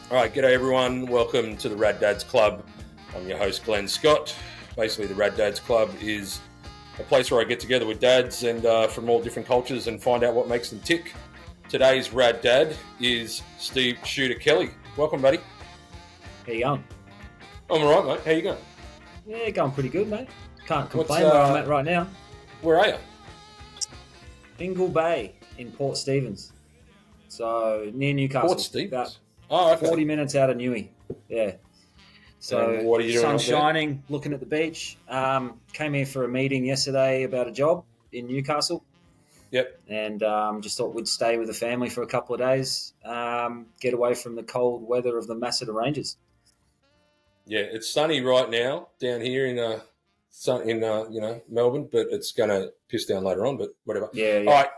All right, g'day everyone. Welcome to the Rad Dads Club. I'm your host, Glenn Scott. Basically, the Rad Dads Club is a place where I get together with dads and from all different cultures and find out what makes them tick. Today's Rad Dad is Steve Shooter Kelly. Welcome, buddy. How you going? I'm all right, mate. How you going? Yeah, going pretty good, mate. Can't complain where I'm at right now. Where are you? Dingle Bay in Port Stephens. So, near Newcastle. Port Stephens? Okay. 40 minutes out of Newey. Yeah. So, what are you doing sun up there? shining, looking at the beach. Came here for a meeting yesterday about a job in Newcastle. Yep. And just thought we'd stay with the family for a couple of days, get away from the cold weather of the Masseter Ranges. Yeah, it's sunny right now down here in Melbourne, but it's going to piss down later on, but whatever. Yeah. All right,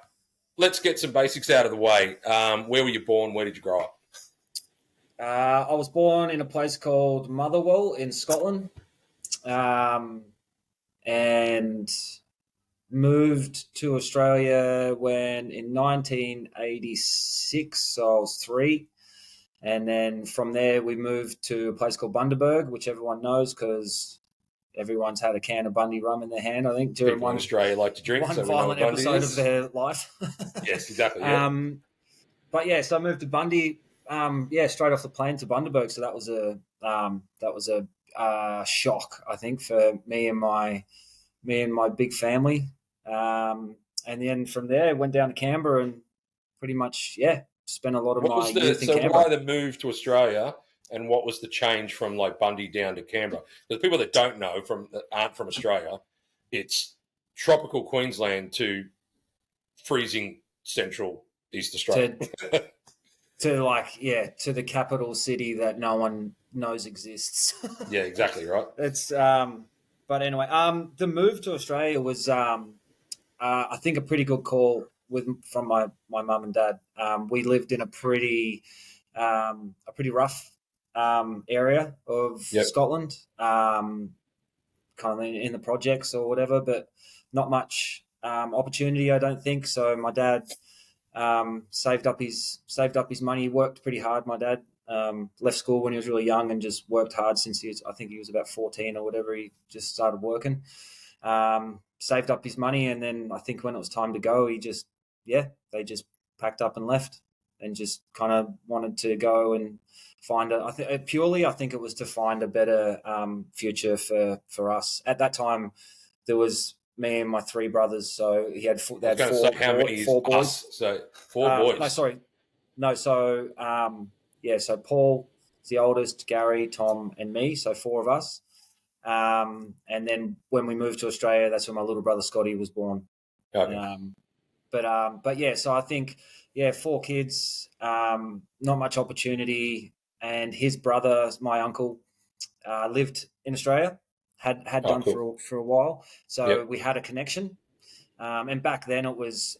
let's get some basics out of the way. Where were you born? Where did you grow up? I was born in a place called Motherwell in Scotland, and moved to Australia in 1986. So I was 3. And then from there, we moved to a place called Bundaberg, which everyone knows because everyone's had a can of Bundy rum in their hand, I think, during People in Australia like to drink. one so violent episode of their life. Yes, exactly. Yeah. But yeah, so I moved to Bundy. Straight off the plane to Bundaberg. So that was a shock, I think, for me and my big family. And then from there, went down to Canberra and pretty much, spent a lot of my youth in Canberra. Why the move to Australia, and what was the change from like Bundy down to Canberra? There's people that don't know that aren't from Australia. It's tropical Queensland to freezing central East Australia. To the capital city that no one knows exists. Yeah, exactly right. It's but anyway, the move to Australia was I think a pretty good call from my mum and dad. We lived in a pretty rough area of Scotland, kind of in the projects or whatever, but not much opportunity, I don't think. So my dad saved up his money. He worked pretty hard. My dad left school when he was really young and just worked hard since I think he was about 14 or whatever. He just started working. Saved up his money, and then I think when it was time to go, they just packed up and left, and just kind of wanted to go and find I think it was to find a better future for us. At that time, there was me and my 3 brothers, so he had 4 boys. So 4 boys. So Paul is the oldest, Gary, Tom, and me, so 4 of us. And then when we moved to Australia, that's when my little brother Scotty was born. Okay. So I think 4 kids, not much opportunity, and his brother, my uncle, lived in Australia, had done cool. for a while, so we had a connection. And back then it was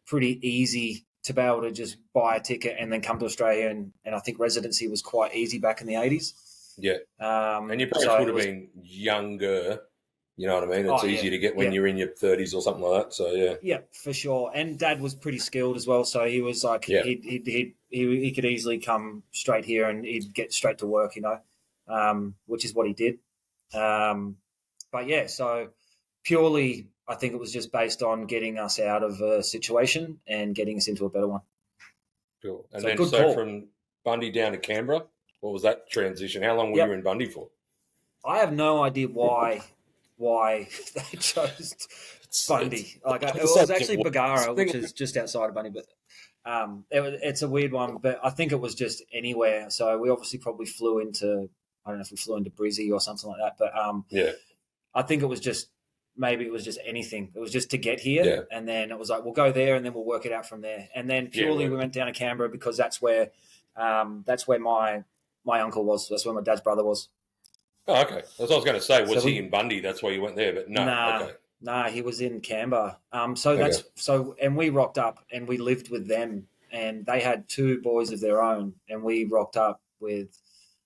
pretty easy to be able to just buy a ticket and then come to Australia, and I think residency was quite easy back in the 80s. Yeah. And your parents would have been younger, you know what I mean? It's easy to get when you're in your 30s or something like that. So, yeah. Yeah, for sure. And Dad was pretty skilled as well. So he was like, he could easily come straight here and he'd get straight to work, which is what he did. So purely, I think it was just based on getting us out of a situation and getting us into a better one. Cool. And so from Bundy down to Canberra, what was that transition? How long were you in Bundy for? I have no idea why they chose Bundy. It was actually Bargara, which is just outside of Bundy, but it's a weird one. But I think it was just anywhere. So we obviously probably flew into, I don't know if we flew into Brizzy or something like that. But I think it was just anything. It was just to get here, and then it was like we'll go there, and then we'll work it out from there. And then purely we went down to Canberra because that's where my uncle was. That's where my dad's brother was. Oh, okay. That's what I was going to say. Was he in Bundy? That's why you went there, but no. Nah, he was in Canberra. And we rocked up and we lived with them, and they had 2 boys of their own, and we rocked up with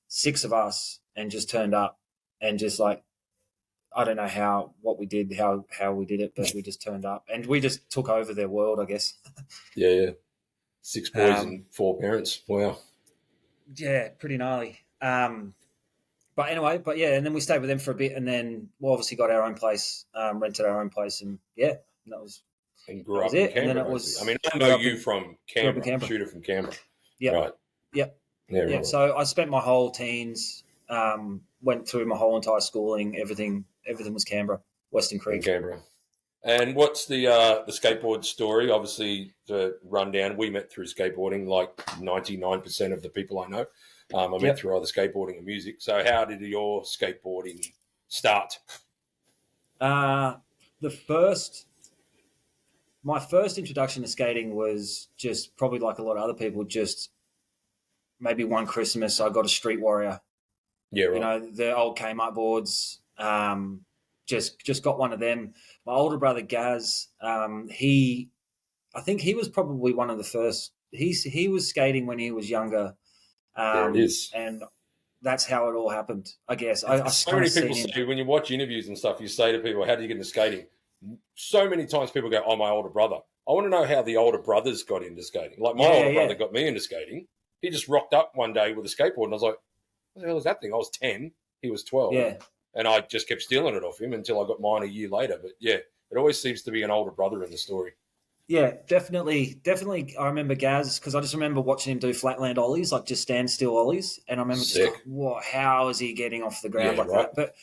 6 of us and just turned up and just like, I don't know what we did, how we did it, but we just turned up and we just took over their world, I guess. Yeah. 6 boys and 4 parents. Wow. yeah, pretty gnarly. But anyway, and then we stayed with them for a bit, and then we obviously got our own place, rented our own place, and that was And that grew was up in it. And then Canberra, it basically. I was mean, I know grew up you in from grew up in Canberra, Canberra. shooter from Canberra. Yep, Right. yep, Yeah, yeah. right. So I spent my whole teens, went through my whole entire schooling. Everything was Canberra, Western In Creek. Canberra. And what's the skateboard story? Obviously, the rundown. We met through skateboarding, like 99% of the people I know. I met Yep. through either skateboarding and music. So, how did your skateboarding start? Uh, the first My first introduction to skating was just probably like a lot of other people, just maybe one Christmas I got a Street Warrior, Yeah, right. the old Kmart boards. Just got one of them. My older brother Gaz, I think he was probably one of the first. He was skating when he was younger, There it is. and that's how it all happened. I guess I So kind many of people seen him. say when you watch interviews and stuff, you say to people, "How do you get into skating?" So many times people go, "Oh, my older brother." I want to know how the older brothers got into skating. Like my Yeah, older yeah, brother got me into skating. He just rocked up one day with a skateboard, and I was like, "What the hell is that thing?" I was 10, he was 12, yeah. and I just kept stealing it off him until I got mine a year later. But yeah, it always seems to be an older brother in the story. Yeah, definitely. I remember Gaz because I just remember watching him do flatland ollies, like just standstill ollies, and I remember just going, Sick. "What? How is he getting off the ground Yeah, like right. that?" But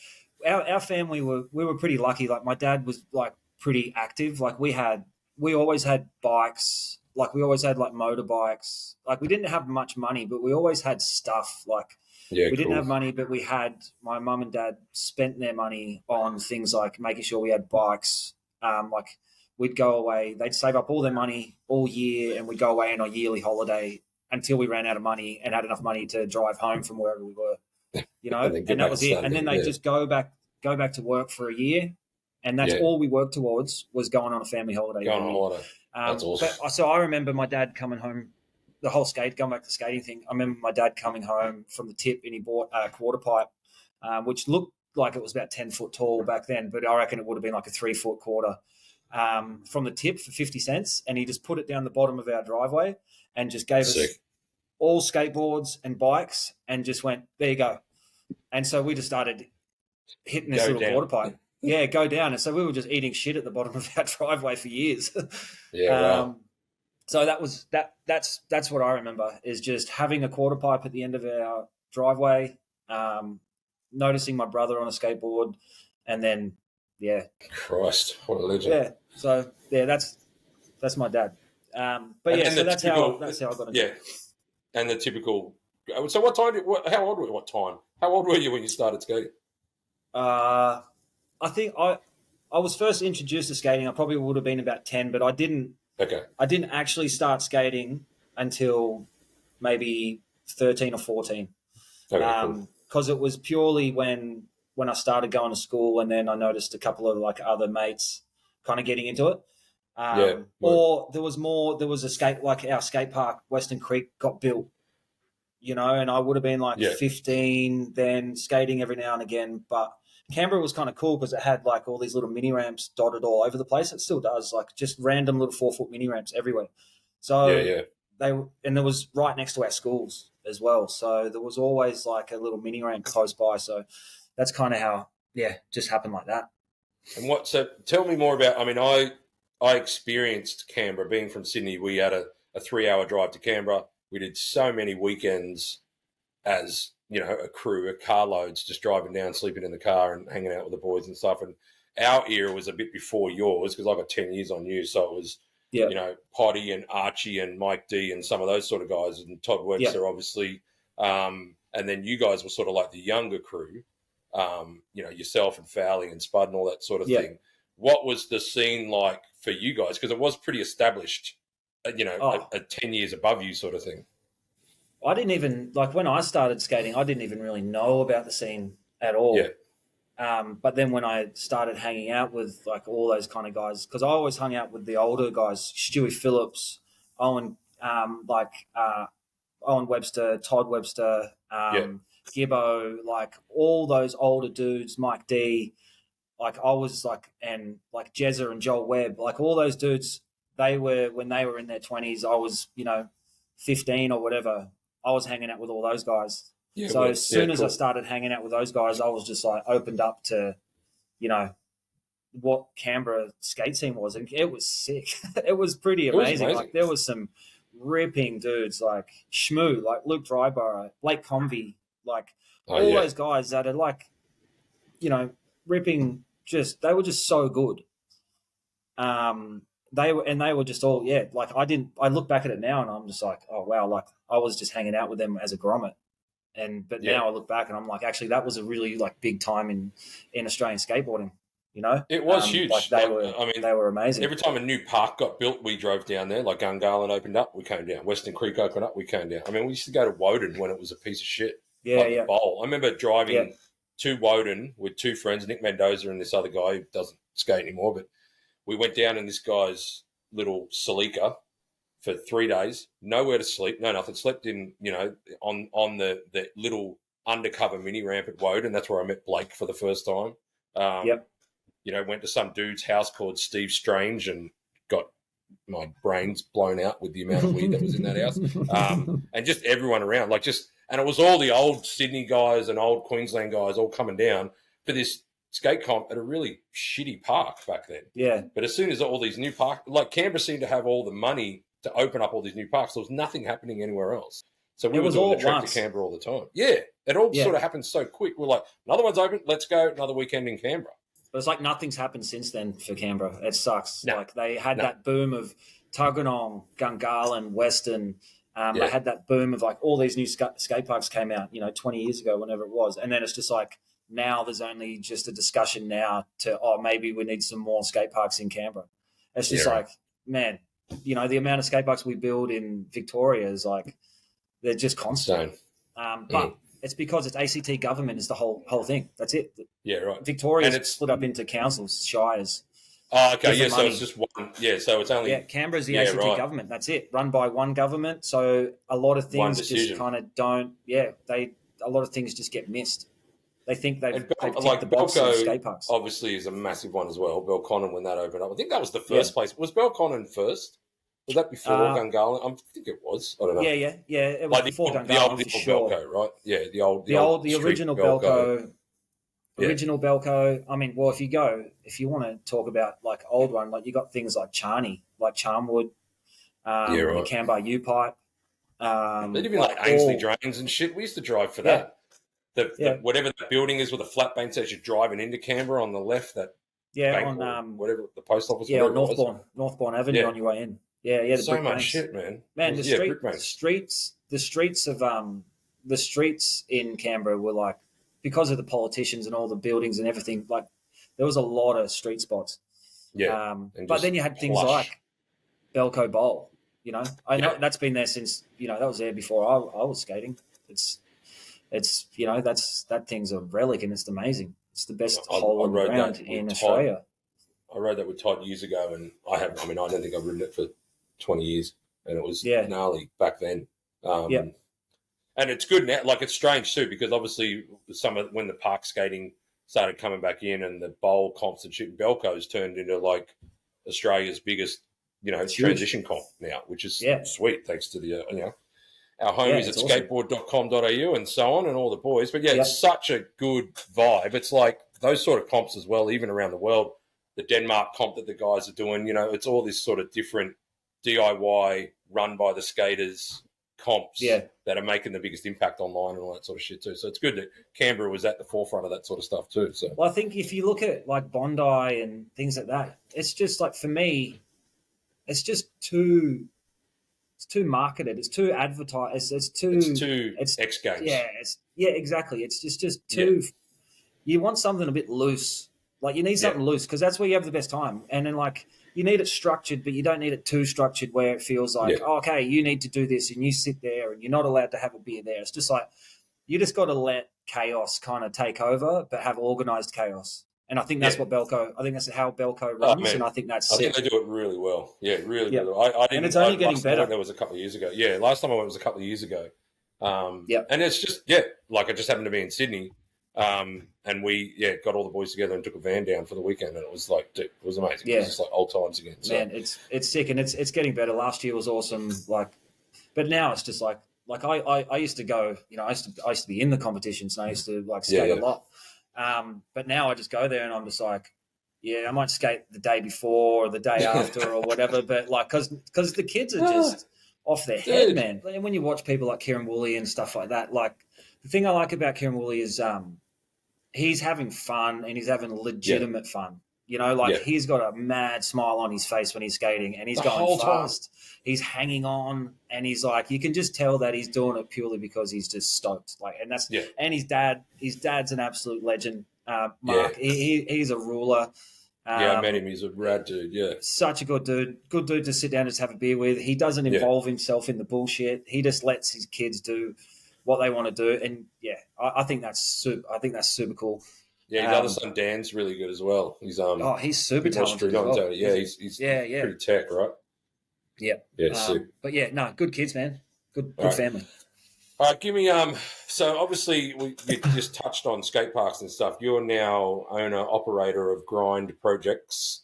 our family we were pretty lucky. Like my dad was like pretty active. Like we always had bikes. Like we always had like motorbikes. Like we didn't have much money, but we always had stuff. Like Yeah, we didn't cool. have money, but we had my mum and dad spent their money on things like making sure we had bikes. Like we'd go away, they'd save up all their money all year, and we'd go away on a yearly holiday until we ran out of money and had enough money to drive home from wherever we were, And then get and that back to was it. And then starting. they Yeah, just go back to work for a year, and that's yeah. all we worked towards was going on a family holiday Going every on year. holiday. That's awesome. But so I remember my dad coming home. The whole going back to the skating thing. I remember my dad coming home from the tip, and he bought a quarter pipe, which looked like it was about 10 foot tall back then, but I reckon it would have been like a 3 foot quarter, from the tip for 50 cents. And he just put it down the bottom of our driveway and just gave Sick. us all skateboards and bikes and just went, there you go. And so we just started hitting this Go little down. quarter pipe. Yeah, go down. And so we were just eating shit at the bottom of our driveway for years. Yeah, wow. So that's what I remember is just having a quarter pipe at the end of our driveway, noticing my brother on a skateboard, and then Christ, what a legend. yeah. So that's my dad. But And yeah, then so the typical, that's how I got into yeah, it. and the typical. So, what time? How old were you? What time? How old were you when you started skating? Uh, I think I was first introduced to skating. I probably would have been about 10, but Okay, I didn't actually start skating until maybe 13 or 14. okay, cool. Because it was purely when I started going to school, and then I noticed a couple of like other mates kind of getting into it. Yeah, right. Or there was more. There was a skate like our skate park, Western Creek, got built. And I would have been like Yeah, 15 then, skating every now and again. But Canberra was kind of cool because it had like all these little mini ramps dotted all over the place. It still does, like just random little 4 foot mini ramps everywhere. yeah, So yeah. there was right next to our schools as well. So there was always like a little mini ramp close by. So that's kind of how, just happened like that. And what? So, tell me more about. I mean, I experienced Canberra. Being from Sydney, we had a 3 hour drive to Canberra. We did so many weekends as a crew, a carloads, just driving down, sleeping in the car, and hanging out with the boys and stuff. And our era was a bit before yours because I got 10 years on you, so it was Yeah. Potty and Archie and Mike D and some of those sort of guys, and Todd Yeah. Webster, obviously. And then you guys were sort of like the younger crew, yourself and Fowley and Spud and all that sort of Yeah. thing. What was the scene like for you guys? Because it was pretty established, Oh, 10 years above you sort of thing. I didn't even like when I started skating, I didn't even really know about the scene at Yeah, all. But then when I started hanging out with like all those kind of guys, because I always hung out with the older guys, Stewie Phillips, Owen, Owen Webster, Todd Webster, yeah, Gibbo, like all those older dudes, Mike D, like I was like, and like Jezza and Joel Webb, like all those dudes, they were when they were in their 20s, I was 15 or whatever. I was hanging out with all those guys. Yeah, So as soon as I cool. started hanging out with those guys, I was just like opened up to, you know, what Canberra skate scene was, and it was sick. It was pretty amazing. Like there was some ripping dudes like Shmoo, like Luke Dryborough, Blake Convey, like all those guys that are like, you know, ripping. They were just so good. They were just all like I look back at it now and I'm just like, oh wow, like I was just hanging out with them as a grommet. But now I look back and I'm like, actually that was a really like big time in Australian skateboarding, you know? It was huge. Like they were amazing. Every time a new park got built, we drove down there. Like Gungahlin opened up, we came down. Western Creek opened up, we came down. I mean, we used to go to Woden when it was a piece of shit. The bowl. I remember driving to Woden with two friends, Nick Mendoza and this other guy who doesn't skate anymore, but we went down in this guy's little Celica for 3 days, nowhere to sleep, no nothing. Slept in, you know, on the little undercover mini ramp at Woden. That's where I met Blake for the first time. You know, went to some dude's house called Steve Strange and got my brains blown out with the amount of weed that was in that house. And just everyone around, and it was all the old Sydney guys and old Queensland guys all coming down for this skate comp at a really shitty park back then. Yeah. But as soon as all these new parks, like Canberra seemed to have all the money to open up all these new parks, there was nothing happening anywhere else. So we were doing the trip to Canberra all the time. Yeah. It all sort of happened so quick. We're like, another one's open, let's go, another weekend in Canberra. But it's like nothing's happened since then for Canberra. It sucks. Like they had that boom of Tuggeranong, Gungahlin, Western. They had that boom of like all these new skate parks came out, you know, 20 years ago, whenever it was. And then it's just like now there's only just a discussion now to, maybe we need some more skate parks in Canberra. It's just like, man, you know, the amount of skate parks we build in Victoria is like, they're just constant. But it's because it's ACT government is the whole thing. That's it. Yeah, right. Victoria's split up into councils, shires. Oh, okay. Yeah, so it's just one. Yeah, so it's only... Yeah, Canberra's the ACT government. That's it. Run by one government. So a lot of things just kind of don't... Yeah, a lot of things just get missed. They think they've ticked the box of skate parks. Obviously is a massive one as well. Belconnen, when that opened up. I think that was the first place. Was Belconnen first? Was that before Gungahlin? I think it was. I don't know. Yeah. It was before Gungahlin, the old for sure. Belco, right? Yeah, the original Belco. Original Belco. I mean, well, if you want to talk about like old one, like you got things like Charney, like Charmwood, the Canberra U-Pipe. They'd even like Ainsley Drains and shit. We used to drive for that. Whatever the building is with a flat bank says you're driving into Canberra on the left, that bank on whatever the post office. Yeah, on Northbourne Avenue on your way in. Yeah, the so much shit, man. Man, the streets in Canberra were like, because of the politicians and all the buildings and everything, like there was a lot of street spots. Yeah, but then you had things like Belco Bowl. You know, I know that's been there since, you know, that was there before I was skating. It's you know, that thing's a relic and it's amazing. It's the best hole on the ground in Australia. I rode that with Todd years ago, and I don't think I've ridden it for 20 years, and it was gnarly back then. And it's good now. Like, it's strange too, because obviously when the park skating started coming back in and the bowl comps and shit, Belco's turned into like Australia's biggest, you know, transition comp now, which is sweet, thanks to the, you know, our homies at skateboard.com.au and so on and all the boys. But it's such a good vibe. It's like those sort of comps as well, even around the world. The Denmark comp that the guys are doing, you know, it's all this sort of different DIY run by the skaters comps that are making the biggest impact online and all that sort of shit too. So it's good that Canberra was at the forefront of that sort of stuff too. So, well, I think if you look at like Bondi and things like that, it's just like, for me, it's just too marketed. It's too advertised. It's X Games. Yeah, exactly. It's just too. Yeah. You want something a bit loose. Like, you need something loose, because that's where you have the best time. And then, like, you need it structured, but you don't need it too structured where it feels like, okay, you need to do this and you sit there and you're not allowed to have a beer there. It's just like, you just got to let chaos kind of take over, but have organized chaos. And I think that's what Belco, I think that's how Belco runs, and I think that's sick. I think they do it really well. Yeah, really well. I didn't, and it's only getting better. That was a couple of years ago. Yeah, last time I went was a couple of years ago. And it's just, like I just happened to be in Sydney. And we got all the boys together and took a van down for the weekend, and it was like, dude, it was amazing. It was just like old times again. So. Man, it's sick, and it's getting better. Last year was awesome, like, but now it's just like like I used to go, I used to be in the competitions and I used to like skate a lot. But now I just go there and I'm just like, yeah, I might skate the day before or the day after or whatever. But like, because the kids are just off their head, man. And when you watch people like Kieran Woolley and stuff like that, like the thing I like about Kieran Woolley is he's having fun and he's having legitimate fun. He's got a mad smile on his face when he's skating and he's going fast. He's hanging on and he's like, you can just tell that he's doing it purely because he's just stoked. And his dad's an absolute legend. Mark, he's a ruler. I met him. He's a rad dude. Yeah, such a good dude to sit down and just have a beer with. He doesn't involve himself in the bullshit. He just lets his kids do what they want to do. And I think that's super cool. Yeah, his other son Dan's really good as well. He's he's super talented as well. Yeah, he's pretty tech, right? Yeah, sick. But good kids, man. Good family. All right, give me so obviously you just touched on skate parks and stuff. You're now owner operator of Grind projects,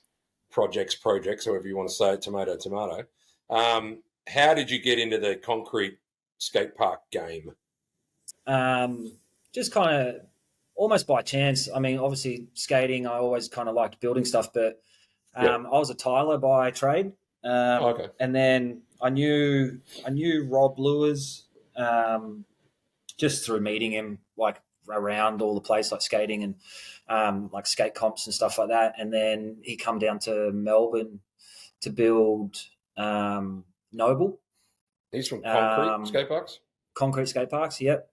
however you want to say it, tomato. How did you get into the concrete skate park game? Just kind of almost by chance. I mean, obviously skating, I always kind of liked building stuff, but I was a tiler by trade. And then I knew Rob Lewis just through meeting him like around all the place, like skating and like skate comps and stuff like that. And then he come down to Melbourne to build Noble. He's from Concrete Skate Parks? Concrete Skate Parks, yep.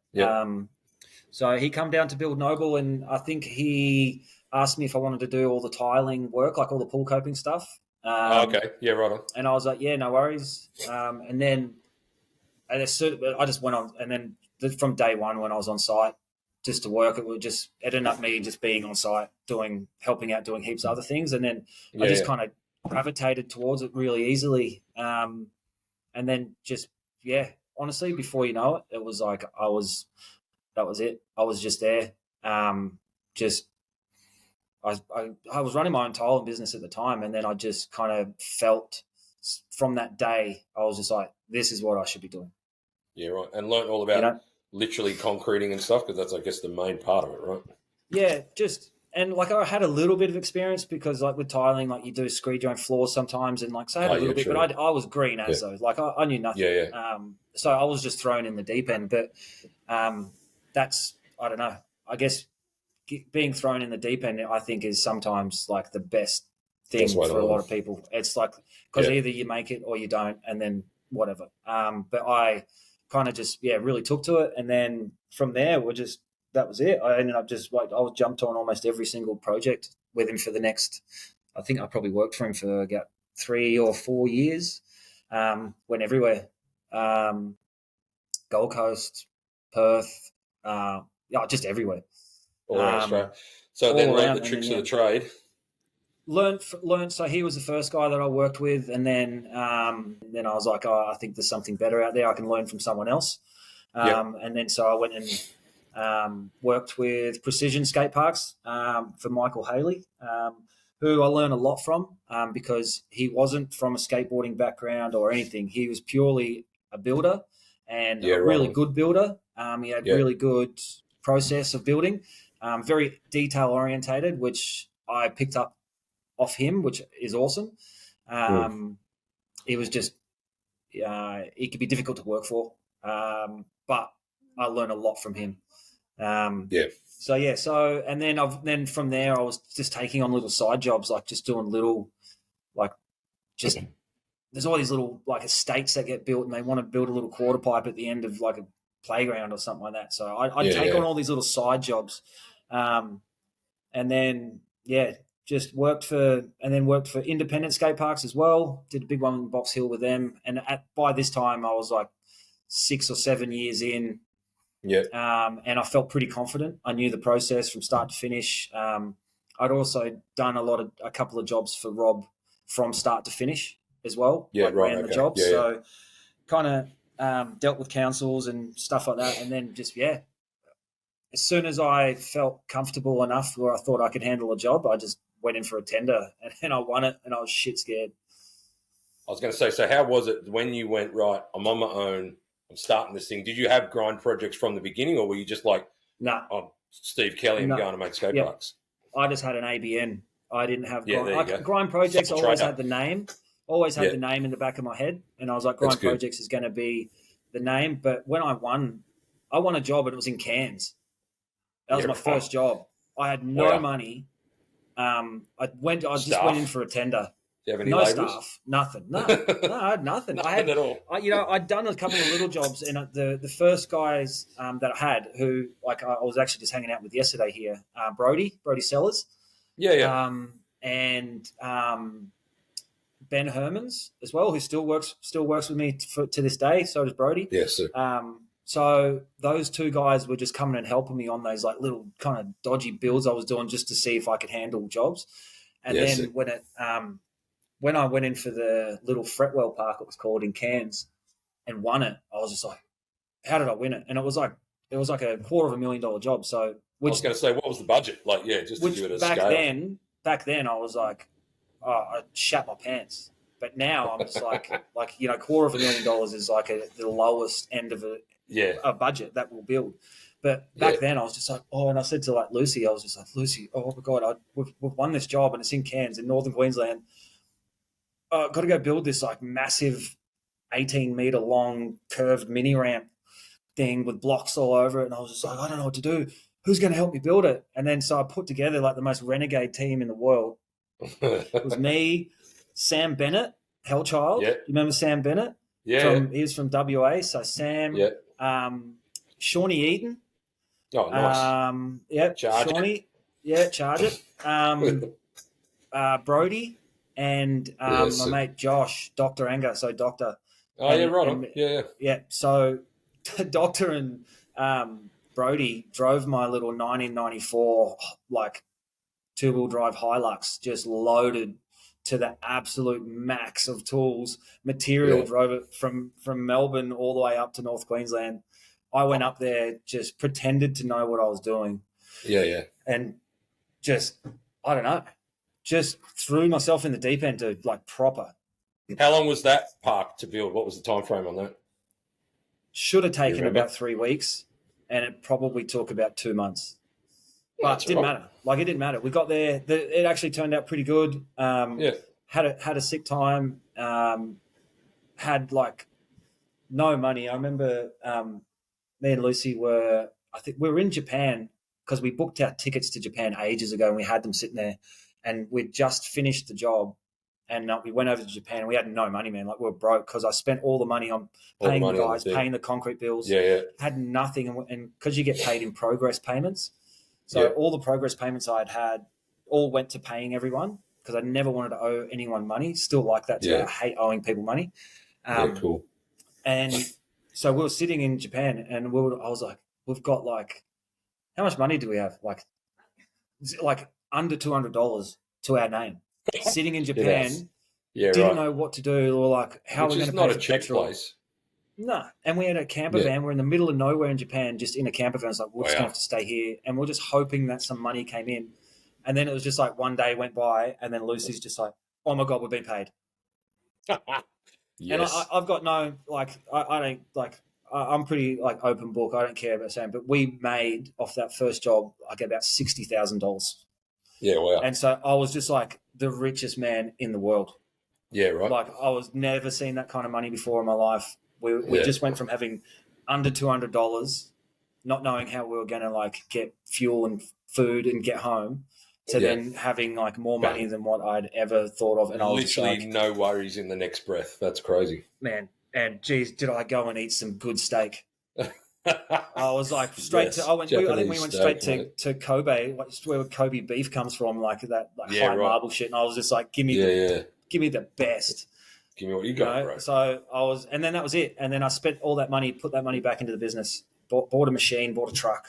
So he come down to build Noble, and I think he asked me if I wanted to do all the tiling work, like all the pool coping stuff. Okay. Yeah, right on. And I was like, yeah, no worries. And then I just went on, and then from day one when I was on site just to work, it ended up me just being on site helping out, doing heaps of other things. And then I just kind of gravitated towards it really easily. And then just, honestly, before you know it, it was like that was it. I was just there. I was running my own tiling business at the time, and then I just kind of felt from that day, I was just like, this is what I should be doing. Yeah, right. And learn all about literally concreting and stuff, because that's, I guess, the main part of it, right? Yeah, and like I had a little bit of experience because like with tiling, like you do screed your own floors sometimes, and like so I had a little bit, but I was green as though, like I knew nothing. Yeah. So I was just thrown in the deep end, but that's, I don't know, I guess being thrown in the deep end, I think, is sometimes like the best thing for a lot of people. It's like, because either you make it or you don't, and then whatever. But I kind of just, really took to it. And then from there, that was it. I ended up just like, I was jumped on almost every single project with him for the next, I think I probably worked for him for about 3 or 4 years. Went everywhere. Gold Coast, Perth, just everywhere. All around Australia. So then learn the tricks of the trade. Learned. So he was the first guy that I worked with, and then I was like, I think there's something better out there. I can learn from someone else. And then so I went and worked with Precision Skate Parks for Michael Haley, who I learned a lot from because he wasn't from a skateboarding background or anything. He was purely a builder and a really good builder. He had really good process of building, very detail orientated, which I picked up off him, which is awesome. He was just, he could be difficult to work for, but I learned a lot from him. So and then from there I was just taking on little side jobs, like just doing little, like just there's all these little like estates that get built and they want to build a little quarter pipe at the end of like a playground or something like that. So I'd take on all these little side jobs, and then just worked for independent skate parks as well. Did a big one in Box Hill with them, and by this time I was like 6 or 7 years in. And I felt pretty confident. I knew the process from start to finish. I'd also done a couple of jobs for Rob from start to finish as well. Ran the jobs. So kind of dealt with councils and stuff like that. And then just, as soon as I felt comfortable enough where I thought I could handle a job, I just went in for a tender and I won it, and I was shit scared. I was going to say, so how was it when you went, right, I'm on my own, I'm starting this thing. Did you have grind projects from the beginning, or were you just like, No, oh, Steve Kelly, I'm no. going to make skate Yep. parks? I just had an ABN. I didn't have Yeah, there you go. grind projects. Sole Always trader. had the name. Always had Yeah. the name in the back of my head, and I was like, That's grind good. projects is going to be the name. But when I won a job, and it was in Cairns. That was Yeah, my right. first job. I had no Wow. money. I just Staff? went in for a tender. Do you have any No labourers? staff, nothing. No, I had nothing. Nothing at all. I'd done a couple of little jobs, and the first guys that I had, who like I was actually just hanging out with yesterday here, Brody Sellers, Yeah. and Ben Hermans as well, who still works with me to this day. So does Brody. Yes, sir. So those two guys were just coming and helping me on those like little kind of dodgy builds I was doing just to see if I could handle jobs. And Yes, then sir. when I went in for the little Fretwell Park, it was called, in Cairns, and won it, I was just like, how did I win it? And it was like $250,000 job. So I was going to say, what was the budget? Like, yeah, just to do it as scale. Back then I was like, oh, I shat my pants. But now I'm just like $250,000 is like the lowest end of a budget that we'll build. But back then I was just like, oh, and I said to like Lucy, I was just like, Lucy, oh my God, we've won this job and it's in Cairns in northern Queensland. I've got to go build this like massive 18-meter long curved mini ramp thing with blocks all over it. And I was just like, I don't know what to do. Who's going to help me build it? And then so I put together like the most renegade team in the world. It was me, Sam Bennett, Hellchild. Yeah. You remember Sam Bennett? Yeah. He was from WA. So Sam, Shawnee Eden. Oh, nice. Charge Shawnee. It. Charge it. Brody and my mate Josh, Dr. Anger. So Doctor. Oh, yeah, right on. Yeah. Yeah. So Doctor and Brody drove my little 1994 like two-wheel drive Hilux, just loaded to the absolute max of tools, material. Drove it from Melbourne all the way up to North Queensland. I went up there, just pretended to know what I was doing. Yeah. And just, I don't know, just threw myself in the deep end to like proper. How long was that park to build? What was the time frame on that? Should have taken about 3 weeks, and it probably took about 2 months. But it didn't matter. Like, it didn't matter. We got there. It actually turned out pretty good. Had a sick time. Had like no money. I remember me and Lucy we were in Japan because we booked our tickets to Japan ages ago, and we had them sitting there, and we'd just finished the job, and we went over to Japan, and we had no money, man. Like, we were broke because I spent all the money on paying the guys, paying the concrete bills. Yeah. Had nothing, and because you get paid in progress payments. So all the progress payments I had all went to paying everyone because I never wanted to owe anyone money. Still like that today. I hate owing people money. Cool. And so we were sitting in Japan, and I was like, we've got like, how much money do we have? Like under $200 to our name. Sitting in Japan, didn't know what to do, or like how we're going to pay for petrol. Place. No, and we had a camper van. We're in the middle of nowhere in Japan, just in a camper van. It's like, we're just going to have to stay here. And we're just hoping that some money came in. And then it was just like one day went by, and then Lucy's just like, oh my God, we've been paid. And I've got no, like, I don't, like, I'm pretty, like, open book. I don't care about saying, but we made off that first job, like, about $60,000. Yeah, wow. And so I was just like the richest man in the world. Yeah, right. Like, I was never seen that kind of money before in my life. We just went from having under $200, not knowing how we were going to like get fuel and food and get home, to then having like more money than what I'd ever thought of. And I was literally like, no worries in the next breath. That's crazy, man. And geez, did I go and eat some good steak? I was like straight to. I think we went straight to Kobe, where Kobe beef comes from, like that high marble shit. And I was just like, give me the best. Give me what you got, bro. So I was, and then that was it. And then I spent all that money, put that money back into the business, bought a machine, bought a truck.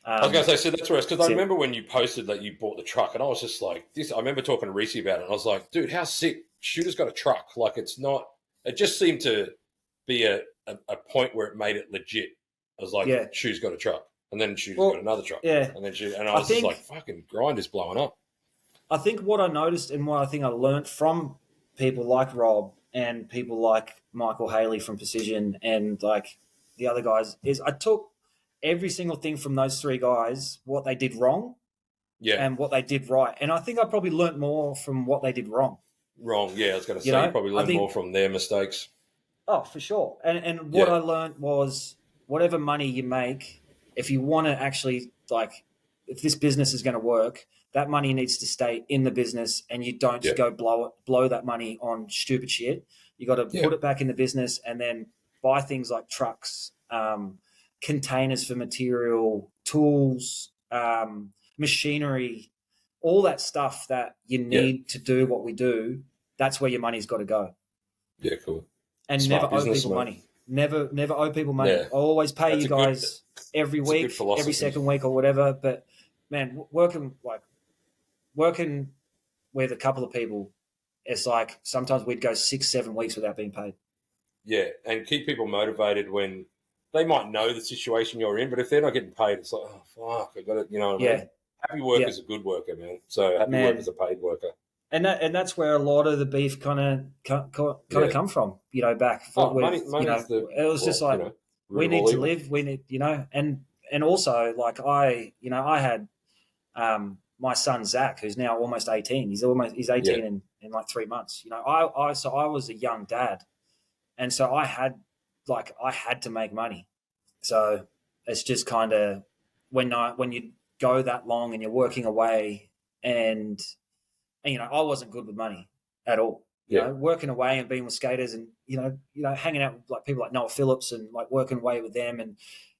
I was going to say, so that's right, because I remember when you posted that you bought the truck, and I was just like, I remember talking to Reese about it, and I was like, dude, how sick. Shooter's got a truck. Like, it's not, it just seemed to be a point where it made it legit. I was like, Shoe's got a truck. And then Shoe's got another truck. Yeah. And then I was just like, fucking grind is blowing up. I think what I noticed and what I think I learned from people like Rob and people like Michael Haley from Precision and like the other guys is I took every single thing from those three guys, what they did wrong Yeah. and what they did right. And I think I probably learnt more from what they did wrong. Wrong. Yeah, I was going to say you probably learned more from their mistakes. Oh, for sure. And what I learned was whatever money you make, if you want to actually, like, if this business is going to work, that money needs to stay in the business and you don't go blow that money on stupid shit. You got to put it back in the business and then buy things like trucks, containers for material, tools, machinery, all that stuff that you need to do what we do. That's where your money's got to go. Yeah, cool. And Smart never owe people money. Never owe people money. I always pay you guys every week, every second week or whatever. But man, working with a couple of people, it's like sometimes we'd go 6-7 weeks without being paid. Yeah, and keep people motivated when they might know the situation you're in, but if they're not getting paid, it's like, oh fuck, I got it. You know what I mean? Happy worker's a good worker, man. So happy worker's a paid worker. And that's where a lot of the beef kind of come from, you know, back. Money it was just like, we need to live. We need, you know, and also like I had my son Zach, who's now almost 18. He's 18 in like 3 months. You know, I was a young dad, and so I had to make money. So it's just kind of when you go that long and you're working away and you know, I wasn't good with money at all. You know, working away and being with skaters and, you know, hanging out with like people like Noah Phillips and like working away with them, and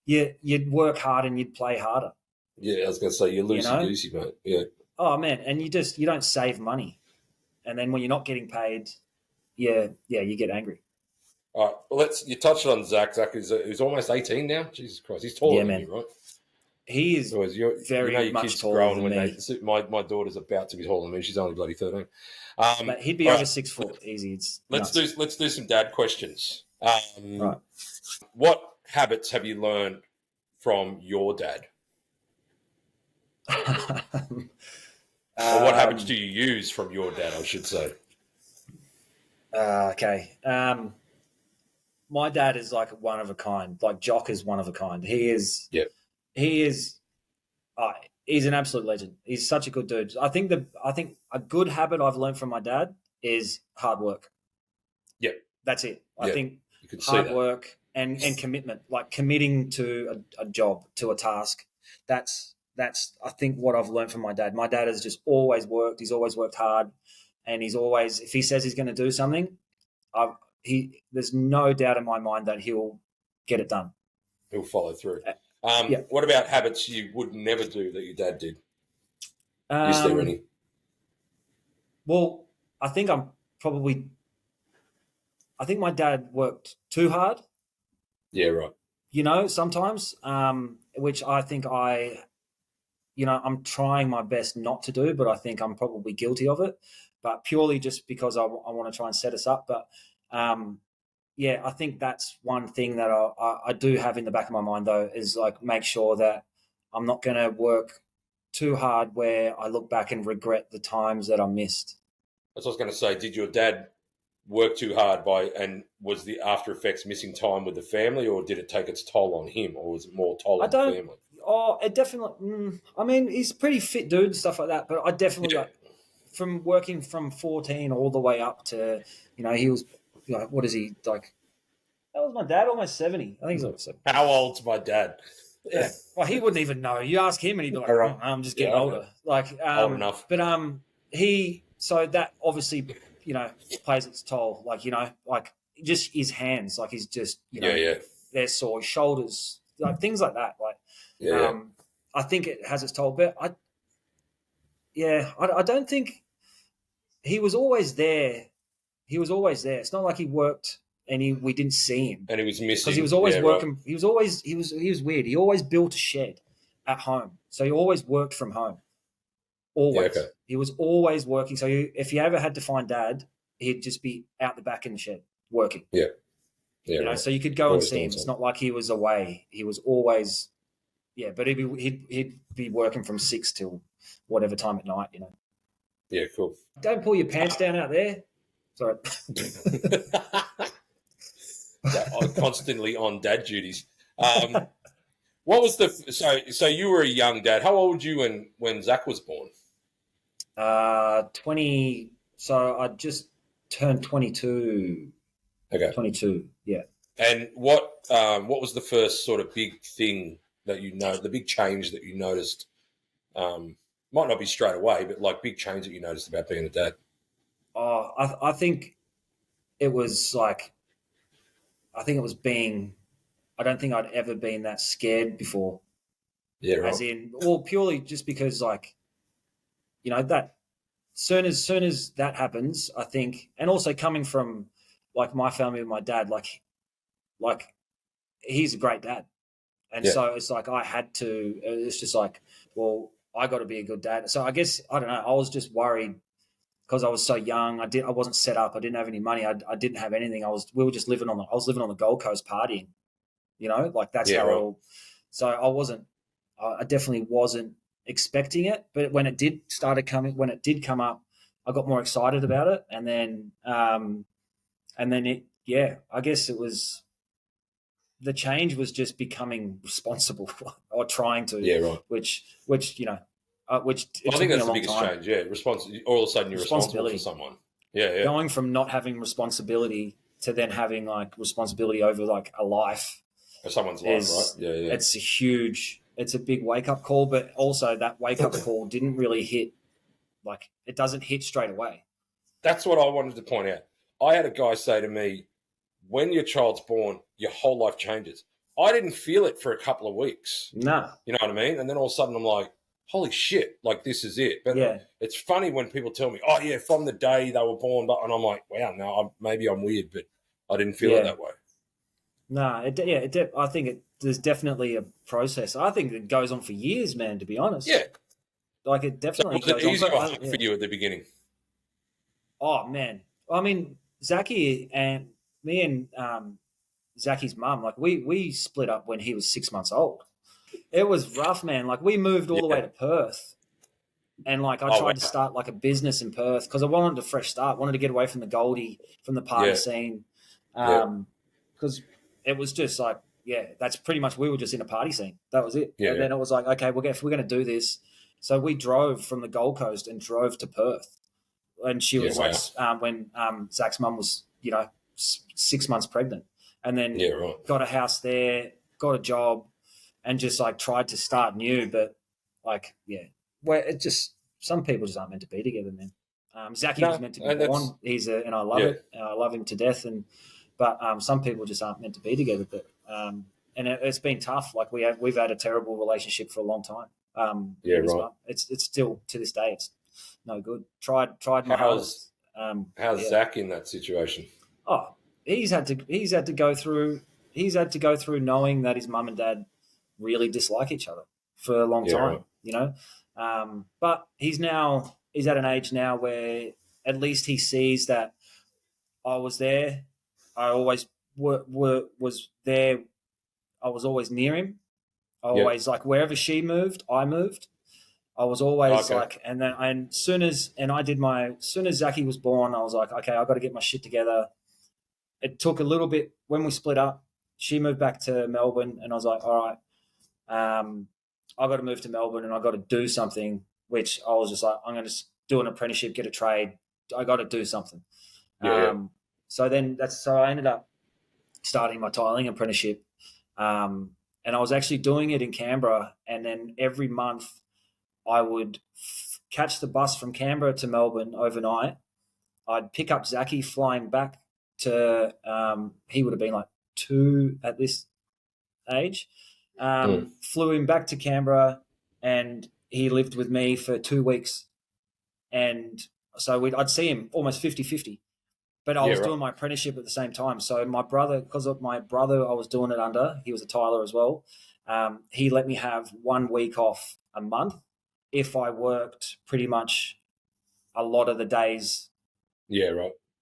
you'd work hard and you'd play harder. Yeah, I was going to say you're loosey-goosey, mate. Yeah. Oh man, and you don't save money, and then when you're not getting paid, you get angry. All right, well, you touched on Zach. Zach is almost 18 now. Jesus Christ, he's taller than you, right? He is very much taller than me. My daughter's about to be taller than me. She's only bloody 13. But he'd be over 6 foot easy. Let's do some dad questions. Right. What habits have you learned from your dad? Or what habits do you use from your dad, I should say? Okay. My dad is like one of a kind. Like Jock is one of a kind. He is. Yeah. He is. He's an absolute legend. He's such a good dude. I think a good habit I've learned from my dad is hard work. Yeah. That's it. I think hard work and commitment, like committing to a job, to a task. That's I think what I've learned from my dad. My dad has just always worked. He's always worked hard, and he's always, if he says he's going to do something, there's no doubt in my mind that he'll get it done. He'll follow through. What about habits you would never do that your dad did? Is there any? Well, I think my dad worked too hard. Yeah, right. You know, sometimes, which I think I'm trying my best not to do, but I think I'm probably guilty of it, but purely just because I want to try and set us up. But, I think that's one thing that I do have in the back of my mind, though, is like make sure that I'm not going to work too hard where I look back and regret the times that I missed. That's what I was going to say. Did your dad work too hard and was the after effects missing time with the family, or did it take its toll on him, or was it more toll on the family? Oh, it definitely. I mean, he's a pretty fit dude and stuff like that, but I definitely from working from 14 all the way up to, you know, he was like, what is he like? That was my dad, almost 70. I think he's almost 70. How old's my dad? Yeah, well, he wouldn't even know. You ask him, and he'd be like, oh, "I'm just getting older." Like, old enough. But so that obviously, you know, plays its toll. Like, you know, like just his hands, like he's just, you know, they're sore. His shoulders, like things like that. Like, I think it has its toll. But I don't think he was always there. He was always there. It's not like he worked and we didn't see him. And he was missing. Because he was always working. Right. He was weird. He always built a shed at home. So he always worked from home. Always. Yeah, okay. He was always working. So if you ever had to find Dad, he'd just be out the back in the shed working. Yeah. Yeah. You know, so you could go and see him. It's not like he was away. He was always, but he'd be working from 6 till whatever time at night, you know. Yeah, cool. Don't pull your pants down out there. Sorry. I'm constantly on dad duties. What was so you were a young dad. How old were you when Zach was born? 20. So I just turned 22. Okay. 22. Yeah. And what was the first sort of big thing that the big change that you noticed? Might not be straight away, but like big change that you noticed about being a dad. Oh, I think it was like, I think it was being, I don't think I'd ever been that scared before. Yeah, right. As in, well, purely just because, like, that soon as that happens, I think, and also coming from like my family with my dad, like he's a great dad, and Yeah. so it's like I had to. It's just like, well, I got to be a good dad. So I guess I don't know. I was just worried because I was so young. I wasn't set up. I didn't have any money. I didn't have anything. We were just living on I was living on the Gold Coast partying. Like that's Yeah, how right. it all. So I definitely wasn't expecting it, but when it did come up, I got more excited about it, and then I guess it was the change was just becoming responsible or trying to, Yeah, right. which it I took think me that's a the long biggest time. change. Yeah, all of a sudden you're responsible for Responsibility, someone. Yeah, yeah. going from not having responsibility to then having like responsibility over like a life For someone's life, right? is Yeah, yeah. it's a big wake up call, but also that wake up call didn't really hit, like it doesn't hit straight away. That's what I wanted to point out. I had a guy say to me, when your child's born, your whole life changes. I didn't feel it for a couple of weeks. No. You know what I mean? And then all of a sudden I'm like, holy shit, like this is it. But Yeah. it's funny when people tell me, oh, yeah, from the day they were born. And I'm like, wow, no, maybe I'm weird, but I didn't feel it that way. No, I think there's definitely a process. I think it goes on for years, man, to be honest. Yeah. Like it So definitely was it goes on. easy or hard for you at the beginning? Oh, man. I mean, Zachy and me and Zachy's mum, like we split up when he was 6 months old. It was rough, man. Like we moved all the way to Perth. And like I tried to start like a business in Perth because I wanted a fresh start, wanted to get away from the Goldie, from the party scene. Because it was just like, that's pretty much, we were just in a party scene. That was it. And then it was like, okay, if we're going to do this. So we drove from the Gold Coast and drove to Perth. And she was when Zach's mum was, 6 months pregnant. And then got a house there, got a job, and just like tried to start new. But like, where it just, some people just aren't meant to be together, man. Zachy was meant to be born. And I love it. And I love him to death. But some people just aren't meant to be together. But and it's been tough. Like we've had a terrible relationship for a long time. It's still to this day. It's no good. Tried my hardest. How's Zach in that situation? Oh, he's had to go through knowing that his mum and dad really dislike each other for a long time. Right. But he's at an age now where at least he sees that I was there. I always was there. I was always near him. I always like wherever she moved, I moved. I was always like, and soon as Zachy was born, I was like, okay, I've got to get my shit together. It took a little bit when we split up. She moved back to Melbourne, and I was like, all right, I got to move to Melbourne, and I got to do something. Which I was just like, I'm going to do an apprenticeship, get a trade. I got to do something. So I ended up starting my tiling apprenticeship, and I was actually doing it in Canberra, and then every month I would catch the bus from Canberra to Melbourne overnight. I'd pick up Zachy flying back to, he would have been like 2 at this age. Flew him back to Canberra, and he lived with me for 2 weeks. And so I'd see him almost 50-50. But I was doing my apprenticeship at the same time. So my brother, because of my brother I was doing it under, he was a tiler as well, he let me have 1 week off a month if I worked pretty much a lot of the days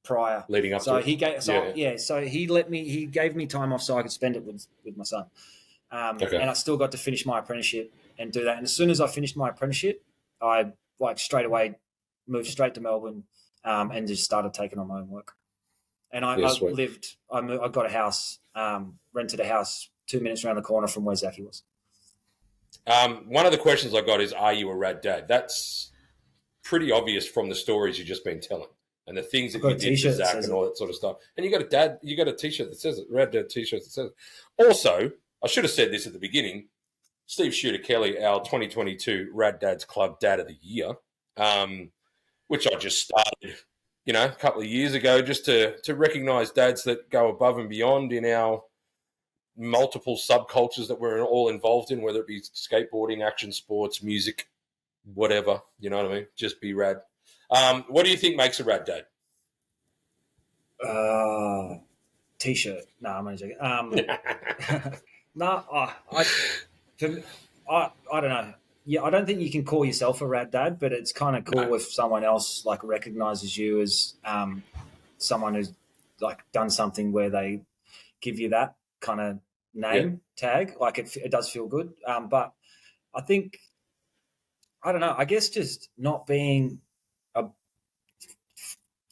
prior. Leading up to it. So he gave me time off so I could spend it with my son. And I still got to finish my apprenticeship and do that. And as soon as I finished my apprenticeship, I like straight away moved straight to Melbourne, and just started taking on my own work. And I got a house, rented a house 2 minutes around the corner from where Zachy was. One of the questions I got is, are you a rad dad? That's pretty obvious from the stories you've just been telling and the things that you did to Zach and all that sort of stuff. And you got a T-shirt that says it, rad dad T-shirt that says it. Also, I should have said this at the beginning, Steve Shooter Kelly, our 2022 Rad Dads Club Dad of the Year, which I just started, a couple of years ago, just to recognise dads that go above and beyond in our multiple subcultures that we're all involved in, whether it be skateboarding, action sports, music, whatever. You know what I mean? Just be rad. What do you think makes a rad dad? T-shirt. No, I'm only joking. No, I don't know. Yeah, I don't think you can call yourself a rad dad, but it's kind of cool if someone else like recognizes you as someone who's like done something where they give you that kind of name tag. Like it does feel good. But I think, I don't know, I guess just not being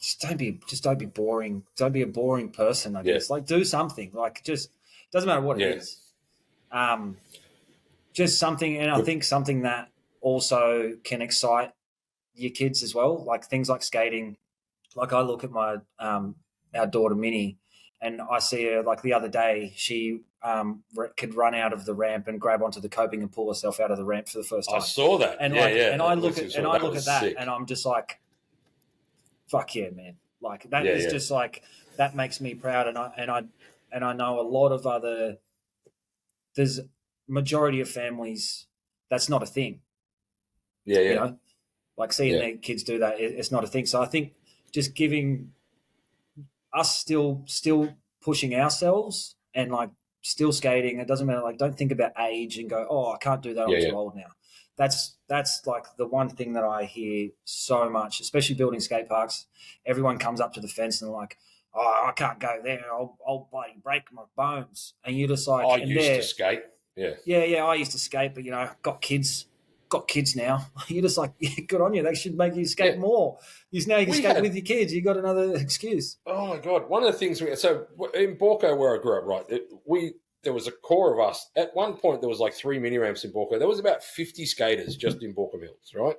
just don't be boring. Don't be a boring person, I guess. Like do something. Like just doesn't matter what it is. Just something, and I think something that also can excite your kids as well, like things like skating. Like I look at my our daughter Minnie, and I see her like the other day. She could run out of the ramp and grab onto the coping and pull herself out of the ramp for the first time. I saw that, and and I look at that, and I'm just like, fuck yeah, man! Like that is just like that makes me proud, and I know a lot of other. There's majority of families that's not a thing. You know, like seeing their kids do that, it's not a thing. So I think just giving us still pushing ourselves and like still skating. It doesn't matter. Like don't think about age and go, oh, I can't do that. I'm too old now. That's like the one thing that I hear so much, especially building skate parks. Everyone comes up to the fence and they're like, oh, I can't go there. I'll bloody break my bones. And you're just like, I used to skate. Yeah. I used to skate, but got kids now. You're just like, good on you. They should make you skate more. You can skate with your kids. You got another excuse. Oh my God! One of the things so in Borco where I grew up, right? There was a core of us. At one point, there was like 3 mini ramps in Borco. There was about 50 skaters just in Borco Mills, right?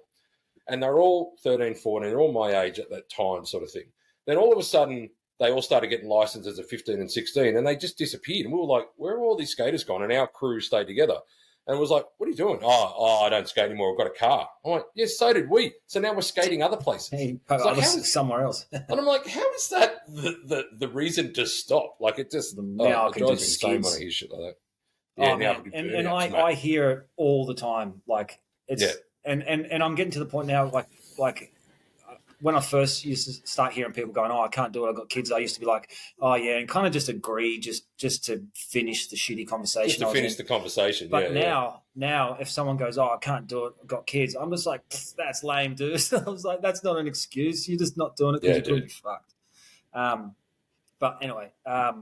And they're all 13, 14. They're all my age at that time, sort of thing. Then all of a sudden, they all started getting licenses at 15 and 16, and they just disappeared. And we were like, where are all these skaters gone? And our crew stayed together. And it was like, what are you doing? Oh, I don't skate anymore. I've got a car. I'm like, yes, so did we. So now we're skating other places. Hey, somewhere else. And I'm like, how is that the reason to stop? Like it just it drives me insane when I hear shit like that. Yeah, I hear it all the time. Like it's and I'm getting to the point now. Like when I first used to start hearing people going, oh, I can't do it, I've got kids, I used to be like, oh, yeah, and kind of just agree just to finish the shitty conversation. Just to finish the conversation, But now, if someone goes, oh, I can't do it, I've got kids, I'm just like, that's lame, dude. I was like, that's not an excuse. You're just not doing it because you're pretty fucked. But anyway, I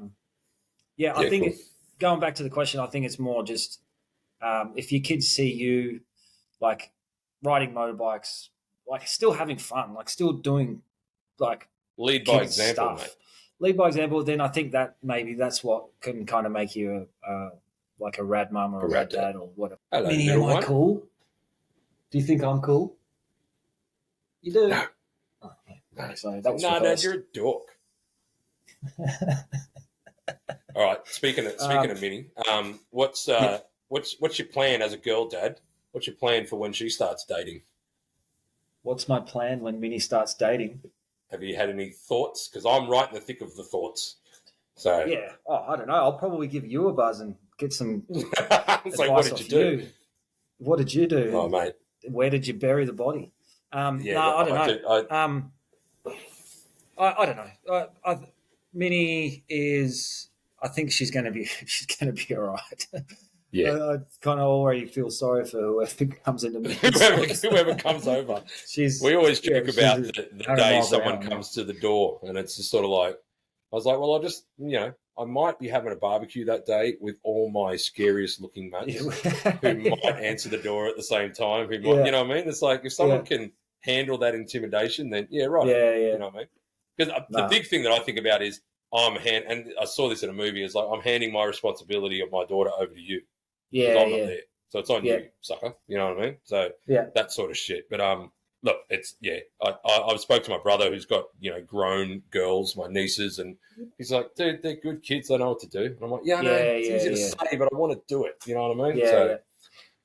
think going back to the question, I think it's more just if your kids see you, like, riding motorbikes, like still having fun, like still doing like lead by example, mate. Lead by example. Then I think that maybe that's what can kind of make you like a rad mum or a rad dad or whatever. Hello, Minnie, am I cool? Do you think I'm cool? You do? No. Oh, yeah. No. So that was no, you're a dork. All right. Speaking of Minnie, what's your plan as a girl dad? What's your plan for when she starts dating? What's my plan when Minnie starts dating? Have you had any thoughts? Because I'm right in the thick of the thoughts. So yeah. Oh, I don't know. I'll probably give you a buzz and get some advice so what did you do? What did you do? Oh, mate. Where did you bury the body? I don't know. I don't know. Minnie is. I think she's going to be all right. Yeah, I kind of already feel sorry for whoever comes into me. whoever comes over. We always joke about the day someone comes to the door, and it's just sort of like, I was like, well, I'll just, I might be having a barbecue that day with all my scariest looking mates who might answer the door at the same time. Who might, you know what I mean? It's like if someone can handle that intimidation, then right. Yeah. You know what I mean? Because the big thing that I think about is and I saw this in a movie, is like, I'm handing my responsibility of my daughter over to you. Yeah, I'm not there. So it's on you, sucker. You know what I mean? So that sort of shit. But look, it's I've spoke to my brother who's got grown girls, my nieces, and he's like, dude, they're good kids. They know what to do. And I'm like, it's easy to say, but I want to do it. You know what I mean? Yeah.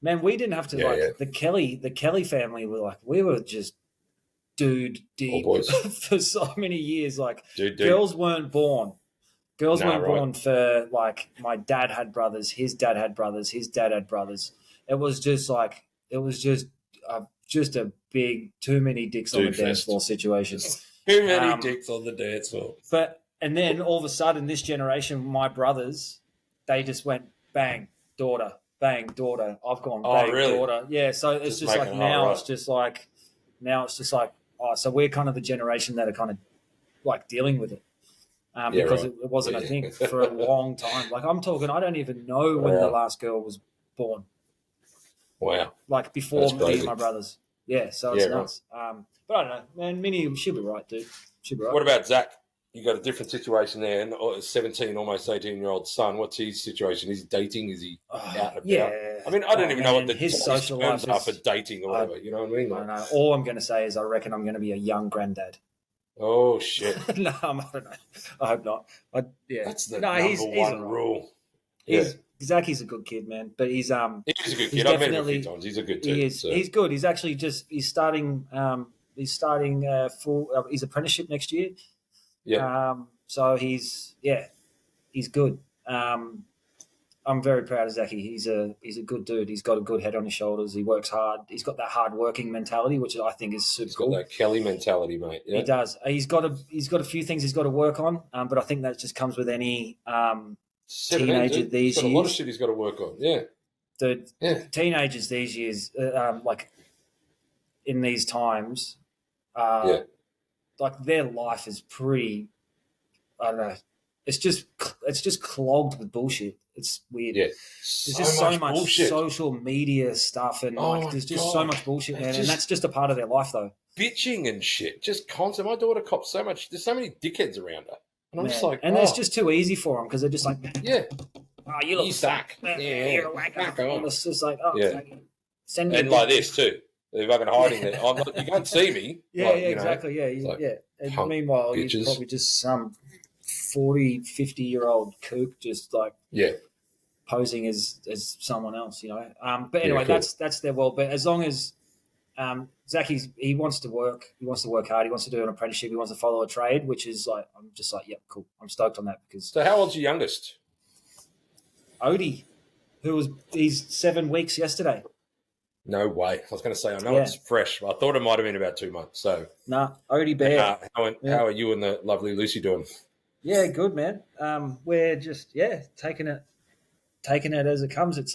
Man, we didn't have to the Kelly family we were just dude deep for so many years. Like girls weren't born. Girls weren't born for my dad had brothers, his dad had brothers, his dad had brothers. It was just just a big too many dicks on the dance floor situation. Too many dicks on the dance floor. And then all of a sudden, this generation, my brothers, they just went bang, daughter, bang, daughter. I've gone bang, daughter. Yeah, so it's just like now it's just like so we're kind of the generation that are kind of dealing with it. Because it wasn't a thing for a long time. I'm talking, I don't even know when the last girl was born. Wow. Before me and my brothers. Yeah, so it's nuts. But I don't know, man, Minnie, she'll be right, dude. She'll be right. What about Zach? You got a different situation there, and a 17, almost 18-year-old son. What's his situation? Is he dating? Is he out and about? Yeah. I mean, I don't even know what his social life are for dating or whatever. You know what I mean? I don't know. All I'm going to say is I reckon I'm going to be a young granddad. Oh shit! No, I don't know. I hope not. That's the number one rule. Zachy's a good kid, man. But he's a good kid. I've met him a few times. He's a good kid. He is. So. He's good. He's actually he's starting full his apprenticeship next year. Yeah. So he's good. I'm very proud of Zachy. He's a good dude. He's got a good head on his shoulders. He works hard. He's got that hard working mentality, which I think is super cool. He's got that Kelly mentality, mate. Yeah. He does. He's got a few things he's got to work on, but I think that just comes with any teenager these years. A lot of shit he's got to work on. Yeah. Teenagers these years, in these times, their life is pretty. I don't know. It's just clogged with bullshit. It's weird. Yeah. There's just so much bullshit. Social media stuff and there's just so much bullshit, man. And that's just a part of their life, though. Bitching and shit, just constant. My daughter cops so much. There's so many dickheads around her, and I'm just like, it's just too easy for them because they're just like, you look suck. You're a wanker. And it's just like, send me. And like this too. They're fucking hiding there. You can't see me. Exactly. And meanwhile, you're probably just some 40, 50-year-old kook just posing as someone else, But anyway, that's their world. But as long as Zach, he wants to work. He wants to work hard. He wants to do an apprenticeship. He wants to follow a trade, which is I'm just yep, cool. I'm stoked on that because. So how old's your youngest? Odie, he's 7 weeks yesterday. No way. I was going to say, I know it's fresh. I thought it might have been about 2 months. So Odie Bear. How are you and the lovely Lucy doing? Yeah, good, man. We're just taking it as it comes. It's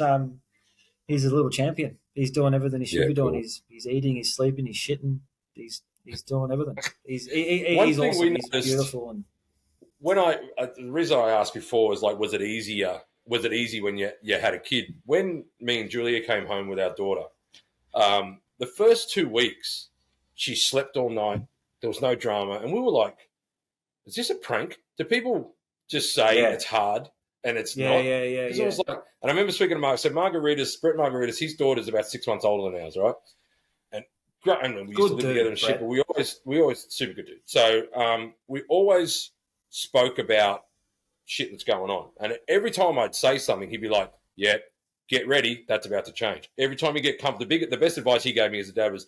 he's a little champion. He's doing everything he should be doing. Cool. He's eating, he's sleeping, he's shitting, he's doing everything. He's awesome. He's beautiful. And when the reason I asked before was was it easier? Was it easy when you had a kid? When me and Julia came home with our daughter, the first 2 weeks she slept all night. There was no drama, and we were like, "Is this a prank? Do people just say it's hard and it's not?" Yeah. I was like, and I remember speaking to Mark. I said, Brett Margaritas, his daughter's about 6 months older than ours, right? And we used to live together and shit, but we always super good dude. So we always spoke about shit that's going on. And every time I'd say something, he'd be like, yeah, get ready. That's about to change. Every time you get comfortable, the best advice he gave me as a dad was,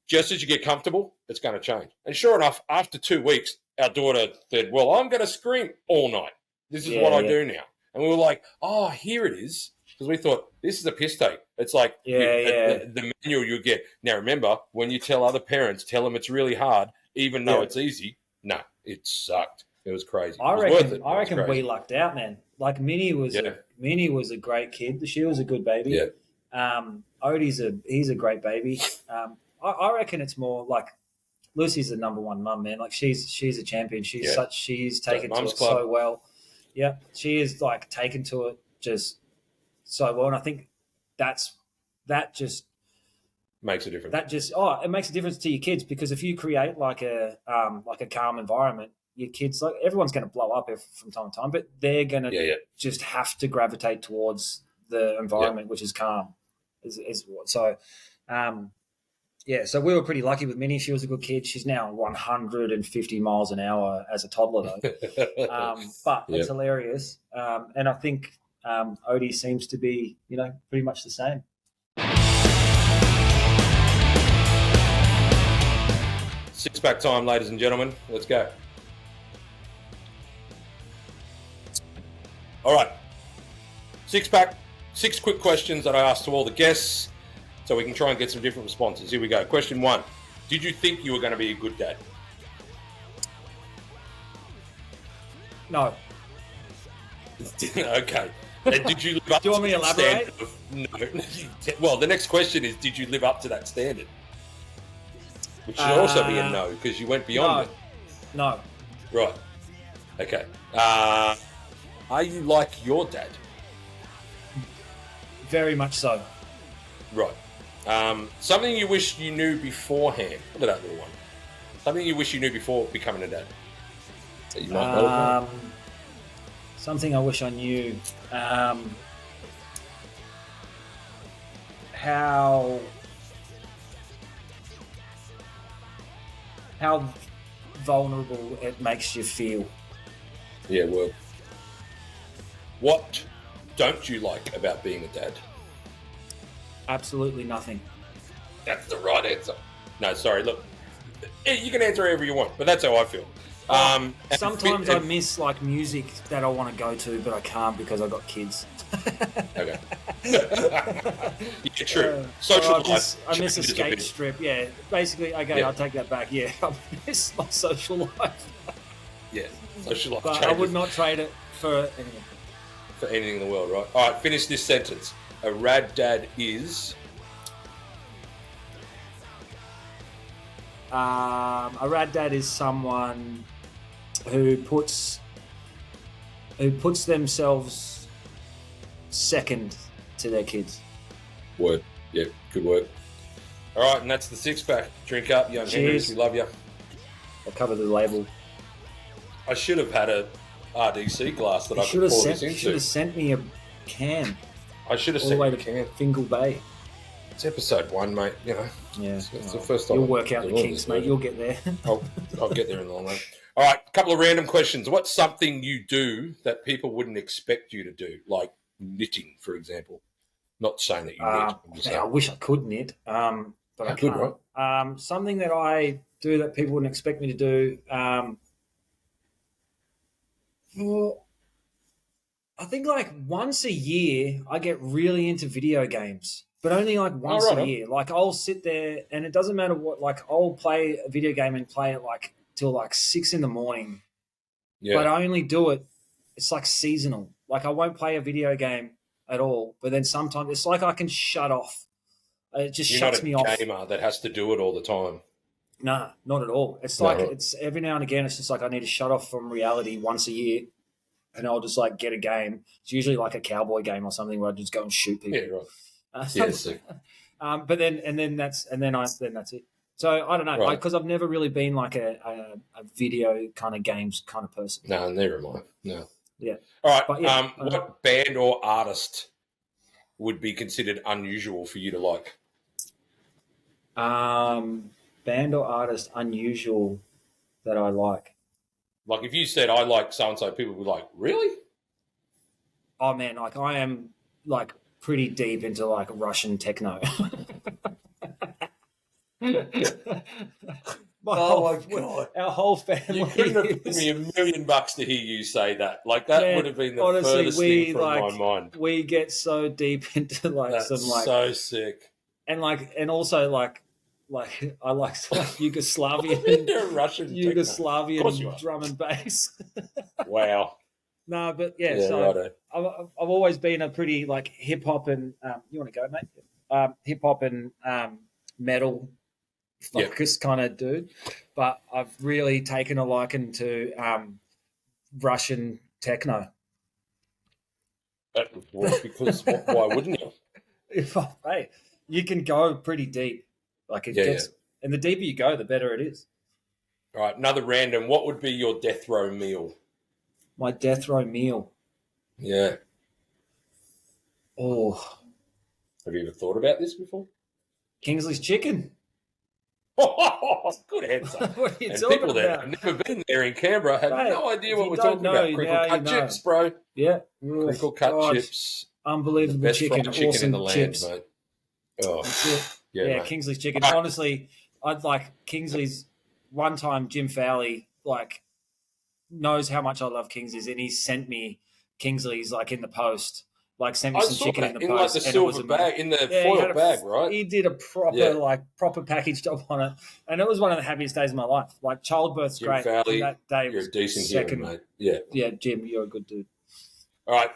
just as you get comfortable, it's going to change. And sure enough, after 2 weeks, our daughter said, well, I'm going to scream all night. This is what I do now. And we were like, oh, here it is. Because we thought, this is a piss take. It's like the manual you get. Now, remember, when you tell other parents, tell them it's really hard, even though it's easy. No, it sucked. It was crazy. I reckon we lucked out, man. Like Minnie was a great kid. She was a good baby. Yeah. Odie's a great baby. I reckon it's more like Lucy's the number one mum, man. Like she's a champion. She's taken to it so well. Yeah, she is taken to it just so well, and I think that just Makes a difference. That just it makes a difference to your kids, because if you create like a calm environment, your kids, like, everyone's going to blow up from time to time, but they're going to just have to gravitate towards the environment which is calm. So we were pretty lucky with Minnie. She was a good kid. She's now 150 miles an hour as a toddler, though. But it's hilarious. And I think Odie seems to be, pretty much the same. Six-pack time, ladies and gentlemen. Let's go. All right. Six-pack, 6 quick questions that I asked to all the guests so we can try and get some different responses. Here we go. Question 1. Did you think you were going to be a good dad? No. Okay. And did you live up Do you want me to elaborate? No. Well, the next question is, did you live up to that standard? Which should also be a no, because you went beyond it. No. Right. Okay. Are you like your dad? Very much so. Right. Something you wish you knew beforehand. Look at that little one. Something you wish you knew before becoming a dad. That you might not have known. Something I wish I knew. How vulnerable it makes you feel. Yeah, well. What don't you like about being a dad? Absolutely nothing. That's the right answer. No, sorry, look. You can answer however you want, but that's how I feel. Sometimes I miss like music that I want to go to, but I can't because I've got kids. Okay. Yeah, true. Social life. I miss a skate strip. Yeah, basically. Okay, I'll take that back. Yeah, I miss my social life. Yeah, social life. But changes. I would not trade it for anything. For anything in the world, right? All right, finish this sentence. A rad dad is. A rad dad is someone who puts themselves second to their kids. Word. Yeah, good work. All right, and that's the 6-pack. Drink up, young Henrys. We love you. I'll cover the label. I should have had a RDC glass that I could pour this into. You should have sent me a can. I should have all sent the way you a to can. Fingal Bay. It's episode 1, mate. You know. Yeah. It's the first time. You'll work out the kinks, mate. You'll get there. I'll get there in the long run. All right, a couple of random questions. What's something you do that people wouldn't expect you to do, like knitting, for example? Not saying that you knit. I wish I could knit, but I can't. Right? Something that I do that people wouldn't expect me to do. Well, I think like once a year I get really into video games, but only like once a year. Like I'll sit there and it doesn't matter what, like I'll play a video game and play it like till like 6 a.m. Yeah. But I only do it, it's like seasonal. Like I won't play a video game at all, but then sometimes it's like I can shut off. It just shuts me off. You're not a gamer that has to do it all the time. Nah, not at all. It's like it's every now and again. It's just like I need to shut off from reality once a year, and I'll just like get a game. It's usually like a cowboy game or something where I just go and shoot people. Yeah, right. Yes. But then that's it. So I don't know, because I've never really been like a video kind of games kind of person. No, never mind. No. Yeah. All right. But what band or artist would be considered unusual for you to like? Band or artist unusual that I like. Like if you said I like so and so, people would be like, really? Oh man, like I am like pretty deep into like Russian techno. My God. Our whole family. You couldn't have given me $1 million to hear you say that. Like that would have been the furthest thing from my mind. We get so deep into like That's some like so sick. And also like I like Yugoslavian Yugoslavian drum and bass. Wow. No, but so I've always been a pretty like hip hop and you want to go, mate? Hip hop and metal focused kind of dude, but I've really taken a liking to Russian techno. Because why wouldn't you? Hey, you can go pretty deep. Like it gets, and the deeper you go, the better it is. All right, another random. What would be your death row meal? My death row meal. Yeah. Oh, Have you ever thought about this before? Kingsley's Chicken. Good answer. What are you And talking people that about? have never been there in Canberra have Mate, no idea if what you we're don't talking know, about. now Crinkle you cut know. chips, bro. Yeah. Crinkle cut God, chips. Unbelievable The best chicken. fried chicken Awesome in the land, chips. mate. Oh, That's it. yeah, Yeah, mate. Kingsley's Chicken. Right. Honestly, I'd like Kingsley's. One time, Jim Fowley knows how much I love Kingsley's, and he sent me Kingsley's in the post. Sent me I some saw chicken that in the in post, the and it was silver amazing. bag, in the Yeah, foil bag, right? He did a proper package job on it, and it was one of the happiest days of my life. Childbirth's Jim great. Fowley, That day you're was a decent second. human, mate. Yeah. Jim, you're a good dude. All right.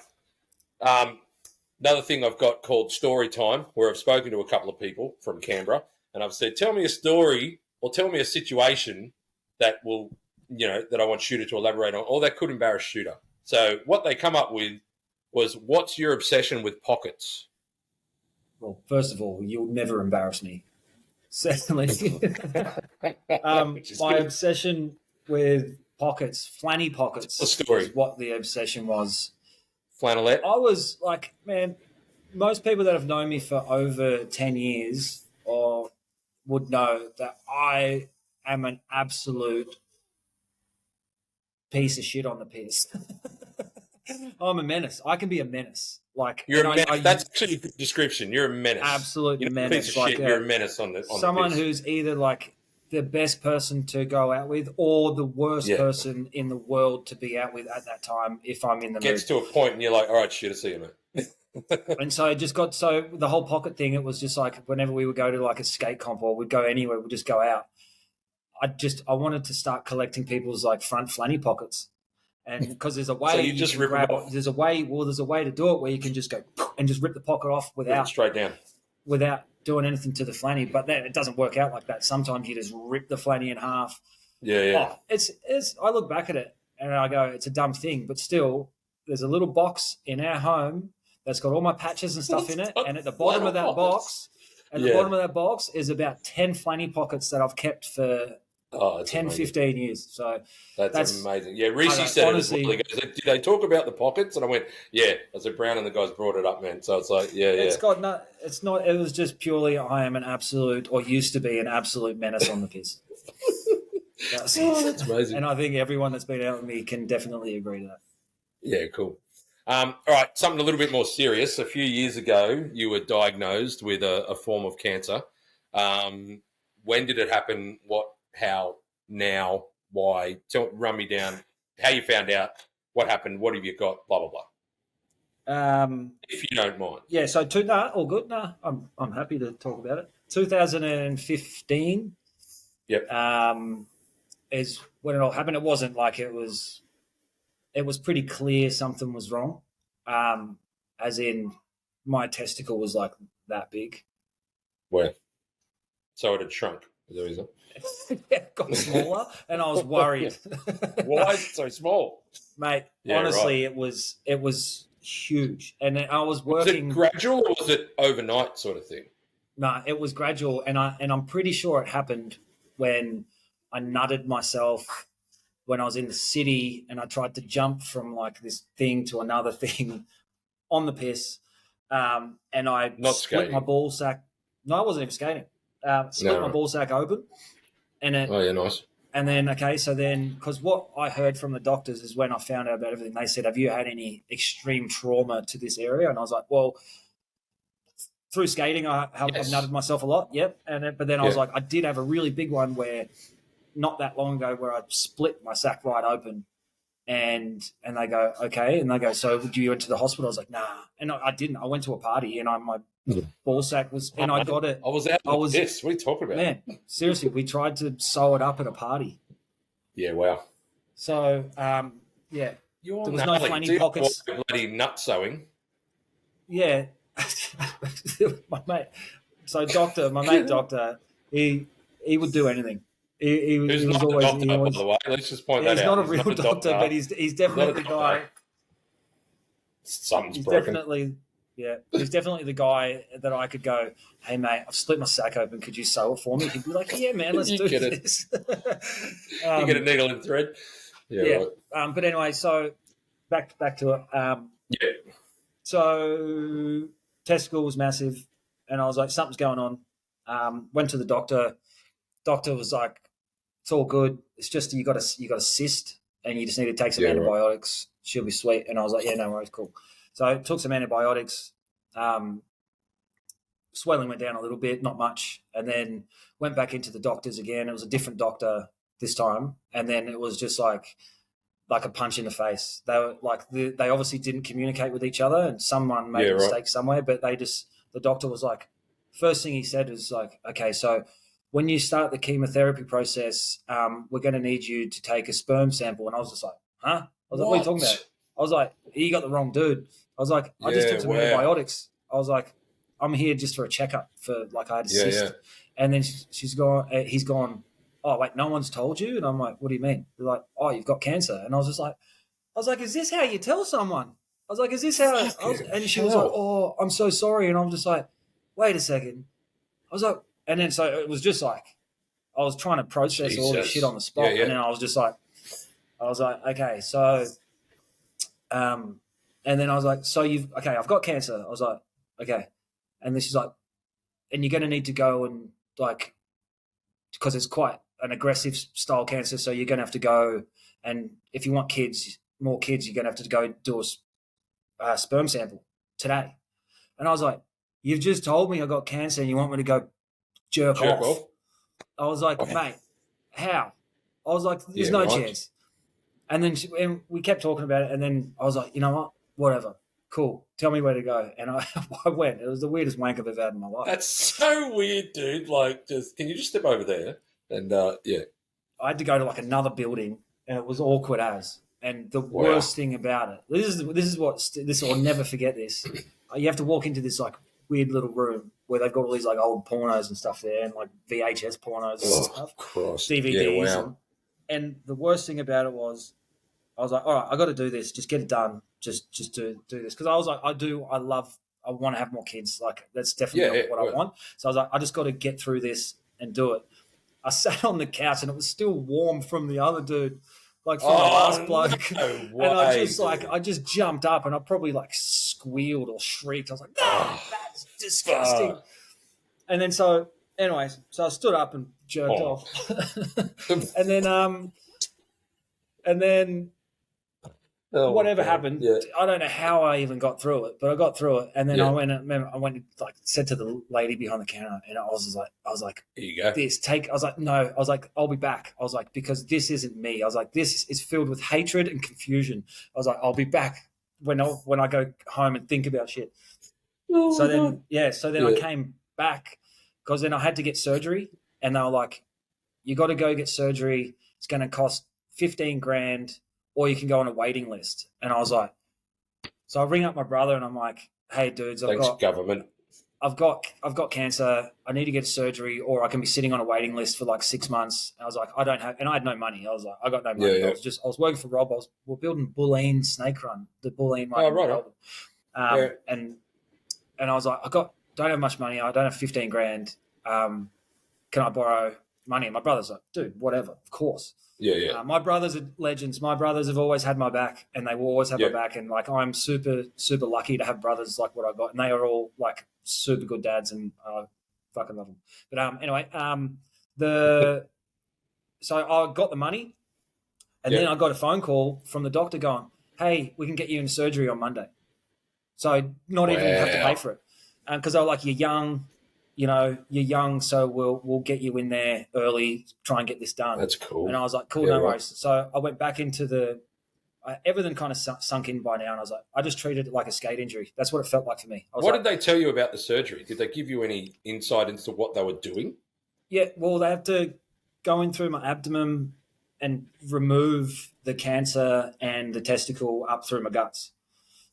Another thing I've got called story time, where I've spoken to a couple of people from Canberra, and I've said, tell me a story or tell me a situation that will, that I want Shooter to elaborate on, or that could embarrass Shooter. So what they come up with was, what's your obsession with pockets? Well, first of all, you'll never embarrass me. Secondly, my obsession with pockets, flanny pockets, a story. Is what the obsession was. Flannelette? I was man, most people that have known me for over 10 years would know that I am an absolute piece of shit on the piss. I'm a menace. I can be a menace. You're a menace. That's actually a good description. You're a menace. Absolute you're menace. A piece of shit. You're a menace on someone the piss. Who's either the best person to go out with or the worst person in the world to be out with at that time if I'm in the mood. Gets to a point and you're like, all right, shit, I see you, mate. And so it just got the whole pocket thing, it was just whenever we would go to a skate comp or we'd go anywhere, we'd just go out. I wanted to start collecting people's front flanny pockets. And because there's a way so you just rip it off. There's a way to do it where you can just go and just rip the pocket off without straight down, without doing anything to the flanny. But then it doesn't work out like that. Sometimes you just rip the flanny in half. Yeah. Oh, it's. I look back at it and I go, it's a dumb thing, but still, there's a little box in our home that's got all my patches and stuff in it, and at the bottom of that box, is about 10 flanny pockets that I've kept for 10, amazing. 15 years. So that's amazing. Yeah, Reese said honestly, it as well. He goes, did they talk about the pockets? And I went, yeah. I said, Brown and the guys brought it up, man. So it's it's not. It was just purely, I am an absolute, or used to be an absolute menace on the piss. That's amazing. And I think everyone that's been out with me can definitely agree to that. Yeah, cool. All right, something a little bit more serious. A few years ago, you were diagnosed with a form of cancer. When did it happen? What? How, now, why? Run me down how you found out, what happened, what have you got, blah, blah, blah. If you don't mind. Yeah, so all good. I'm happy to talk about it. 2015 is when it all happened. It wasn't it was pretty clear something was wrong, as in my testicle was that big. Where? So it had shrunk. Is that reason? It got smaller, and I was worried. Why is it so small, mate? Honestly, right. it was huge, and I was working. Was it gradual or was it overnight sort of thing? No, it was gradual, and I'm pretty sure it happened when I nutted myself when I was in the city, and I tried to jump from this thing to another thing on the piss, and I split my ball sack. No, I wasn't even skating. Split my ball sack open. And nice. And then, because what I heard from the doctors is when I found out about everything, they said, have you had any extreme trauma to this area? And I was like, well, through skating, I've nutted myself a lot. Yep. But then I was like, I did have a really big one where not that long ago where I split my sack right open. And they go, okay. And they go, so would you went to the hospital? I was like, nah. And I didn't. I went to a party and my ball sack was, and I got it. I was out of this. What are you talking about? Man, seriously, we tried to sew it up at a party. Yeah, wow. So, there was no flanny pockets. Bloody nut sewing. Yeah. My mate. So my mate doctor, he would do anything. He was always doctor, by the way. Let's just point that out. He's not a real doctor, but he's definitely the guy. Something's he's broken. Definitely Yeah, he's definitely the guy that I could go, hey, mate, I've split my sack open. Could you sew it for me? He'd be like, yeah, man, let's do this. You get a needle and thread. Yeah. Right. But anyway, so back to it. Yeah. So testicle was massive, and I was like, something's going on. Went to the doctor. Doctor was like, it's all good. It's just you got a cyst, and you just need to take some antibiotics. Right. She'll be sweet. And I was like, yeah, no worries, cool. So I took some antibiotics. Swelling went down a little bit, not much, and then went back into the doctors again. It was a different doctor this time, and then it was just like a punch in the face. They were like they obviously didn't communicate with each other, and someone made a mistake somewhere. But the doctor was like, first thing he said was like, okay, so when you start the chemotherapy process, we're going to need you to take a sperm sample. And I was just like, huh? I was like, what are you talking about? I was like, you got the wrong dude. I was like, I just took some antibiotics. I was like, I'm here just for a checkup for like I had a cyst. Yeah. And then he's gone, oh, wait, no one's told you? And I'm like, what do you mean? They're like, oh, you've got cancer. And I was like, is this how you tell someone? I was like, is this how? And she was like, oh, I'm so sorry. And I'm just like, wait a second. I was like, and then so it was just like, I was trying to process all this shit on the spot. Yeah. And then I was like, okay, so, and then I was like, so I've got cancer. I was like, okay. And this is like, and you're going to need to go and like, because it's quite an aggressive style cancer. So you're going to have to go, and if you want more kids, you're going to have to go do a sperm sample today. And I was like, you've just told me I got cancer and you want me to go jerk off. I was like, mate, how? I was like, there's no chance. And then and we kept talking about it. And then I was like, you know what? Whatever. Cool. Tell me where to go. And I went. It was the weirdest wank I've ever had in my life. That's so weird, dude. Like, can you just step over there? And yeah. I had to go to like another building, and it was awkward as. And the worst thing about it, this I'll never forget this. You have to walk into this like weird little room where they've got all these like old pornos and stuff there, and like VHS pornos and stuff, DVDs. And the worst thing about it was, I was like, all right, I got to do this. Just get it done. Just do this. Because I was like, I want to have more kids. Like, that's definitely what I want. So I was like, I just got to get through this and do it. I sat on the couch and it was still warm from the other dude, like from the last bloke. And I just jumped up and I probably like squealed or shrieked. I was like, that's disgusting. And then so I stood up and jerked off. and then whatever happened, I don't know how I even got through it, but I got through it. And then I went and like said to the lady behind the counter, and I was like, here you go. I was like, no, I was like, I'll be back. I was like, because this isn't me. I was like, this is filled with hatred and confusion. I was like, I'll be back when I go home and think about shit. So then I came back because then I had to get surgery, and they were like, you got to go get surgery. It's going to cost $15,000. Or you can go on a waiting list. And I was like, so I ring up my brother and I'm like, hey dudes, I've got cancer. I need to get surgery, or I can be sitting on a waiting list for like 6 months. And I was like, I had no money. I was like, I got no money. I was working for Rob. We're building Bulleen Snake Run, the Bulleen one. Right. And I was like, don't have much money. I don't have $15,000. Can I borrow money? And my brother's like, dude, whatever, of course. Yeah. My brothers are legends. My brothers have always had my back, and they will always have my back. And like, I'm super, super lucky to have brothers like what I got, and they are all like super good dads, and I fucking love them. But anyway, so I got the money, and then I got a phone call from the doctor going, "Hey, we can get you in surgery on Monday." So not even have to pay for it, because they were like, "You're young." You're young, so we'll get you in there early, try and get this done. That's cool. And I was like, cool, no worries. So I went back into everything kind of sunk in by now, and I was like, I just treated it like a skate injury. That's what it felt like for me. What did they tell you about the surgery? Did they give you any insight into what they were doing? Yeah, well, they have to go in through my abdomen and remove the cancer and the testicle up through my guts.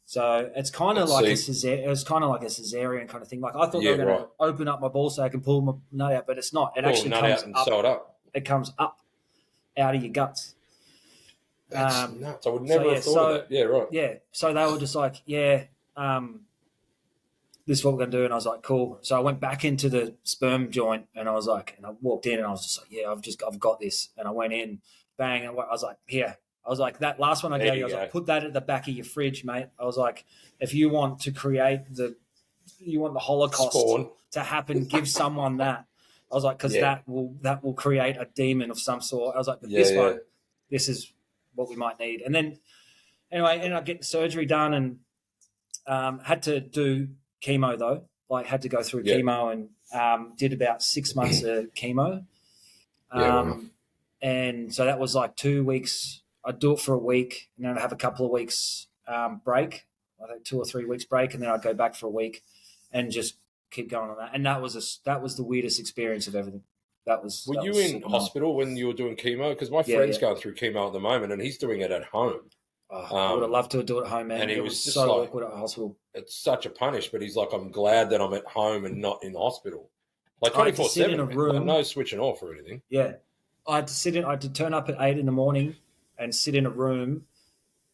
So it's kind of like a cesarean kind of thing. Like I thought they were going to open up my ball sack and pull my nut out, but it's not. It actually comes out and sew it up. It comes up out of your guts. That's nuts. I would never have thought of that. Yeah, right. Yeah. So they were just like, this is what we're going to do. And I was like, cool. So I went back into the sperm joint and I was like, and I walked in and I was just like, yeah, I've got this. And I went in, bang. And I was like, here. I was like, that last one I gave you, I was like, put that at the back of your fridge, mate. I was like, if you want to create you want the Holocaust to happen, give someone that. I was like, because that will create a demon of some sort. I was like, but this one, this is what we might need. And then anyway, ended up getting surgery done and had to do chemo though. Like had to go through chemo and did about 6 months of chemo. And so that was like 2 weeks. I'd do it for a week and then I'd have a couple of weeks break, I think 2 or 3 weeks break, and then I'd go back for a week and just keep going on that. And that was the weirdest experience of everything. Were you in hospital when you were doing chemo? Because my friend's going through chemo at the moment and he's doing it at home. I would have loved to do it at home, man. And it was just so like, awkward at the hospital. It's such a punish, but he's like, I'm glad that I'm at home and not in the hospital. Like 24/7, in a room. No switching off or anything. Yeah. I had to turn up at 8 in the morning and sit in a room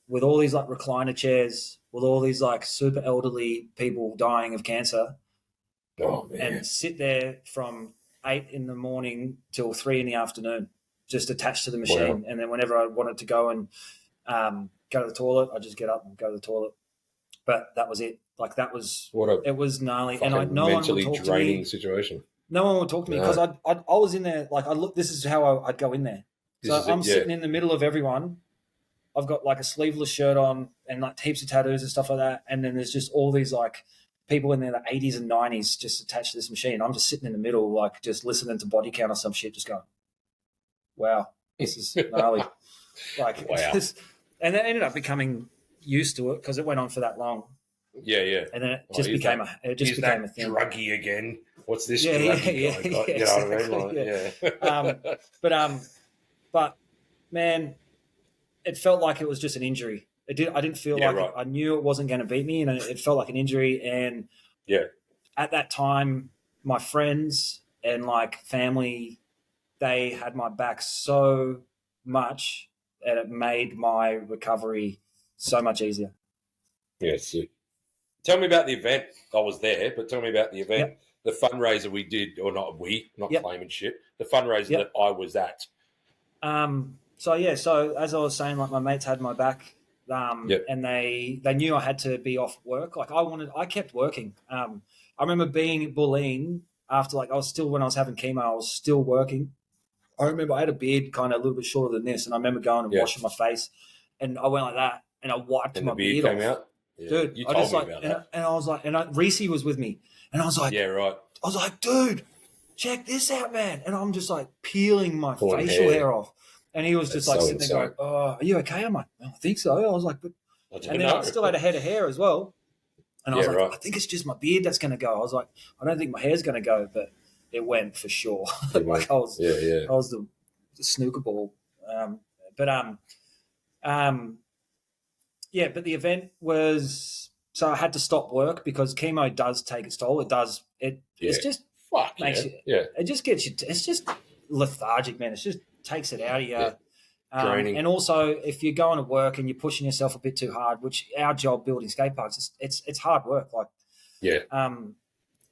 with all these like recliner chairs, with all these like super elderly people dying of cancer. Oh, man. And sit there from 8 in the morning till 3 in the afternoon, just attached to the machine. Wow. And then whenever I wanted to go and go to the toilet, I'd just get up and go to the toilet. But that was it. Like that was, it was gnarly. And no one would talk to me. Situation. No one would talk to me because I was in there. Like this is how I'd go in there. So I'm sitting in the middle of everyone. I've got like a sleeveless shirt on and like heaps of tattoos and stuff like that. And then there's just all these like people in their 80s and 90s just attached to this machine. I'm just sitting in the middle, like just listening to body count or some shit, just going, wow, this is gnarly. Like, wow. And then ended up becoming used to it because it went on for that long. Yeah, yeah. And then it just became a thing. Druggy again. What's this druggy guy got? You know what I mean? Like, but man, it felt like it was just an injury. I didn't feel like I knew it wasn't going to beat me, and it felt like an injury. And at that time, my friends and like family, they had my back so much that it made my recovery so much easier. Yeah, sick. Tell me about the event. I was there, but tell me about the event, the fundraiser we did, or not claiming shit. The fundraiser that I was at. So as I was saying, like my mates had my back, and they knew I had to be off work. Like I kept working. I remember being at Bulleen after when I was having chemo, I was still working. I remember I had a beard kind of a little bit shorter than this, and I remember going and washing my face, and I went like that, and I wiped my beard off. Out? Yeah. Dude, you told me about that. And I was like, Reese was with me, and I was like, yeah, right. I was like, dude, check this out, man. And I'm just like peeling my facial hair off. And he was just like sitting there going, oh, are you okay? I'm like, I think so. I was like, but, and then I still had a head of hair as well. And I was like, I think it's just my beard that's going to go. I was like, I don't think my hair's going to go, but it went for sure. Like I was the snooker ball. But the event was, so I had to stop work because chemo does take its toll. It does. It's just makes you. Yeah. It just gets you. It's just lethargic, man. It just takes it out of you. Yeah. And also, if you're going to work and you're pushing yourself a bit too hard, which our job building skate parks, it's hard work. Like,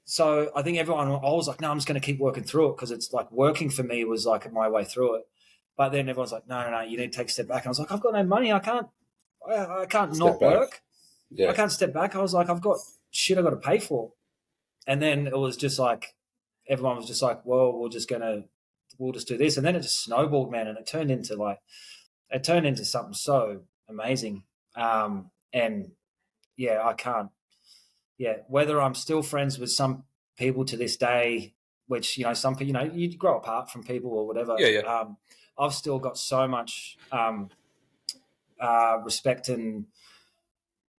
so I think I was like, no, I'm just going to keep working through it because it's like working for me was like my way through it. But then everyone's like, no, you need to take a step back. And I was like, I've got no money. I can't not work. Yeah. I can't step back. I was like, I've got shit I've got to pay for. And then it was just like, everyone was just like, well, we'll just do this. And then it just snowballed, man. And it turned into something so amazing. And yeah, I can't, whether I'm still friends with some people to this day, which, some people, you grow apart from people or whatever. Yeah. I've still got so much, respect and,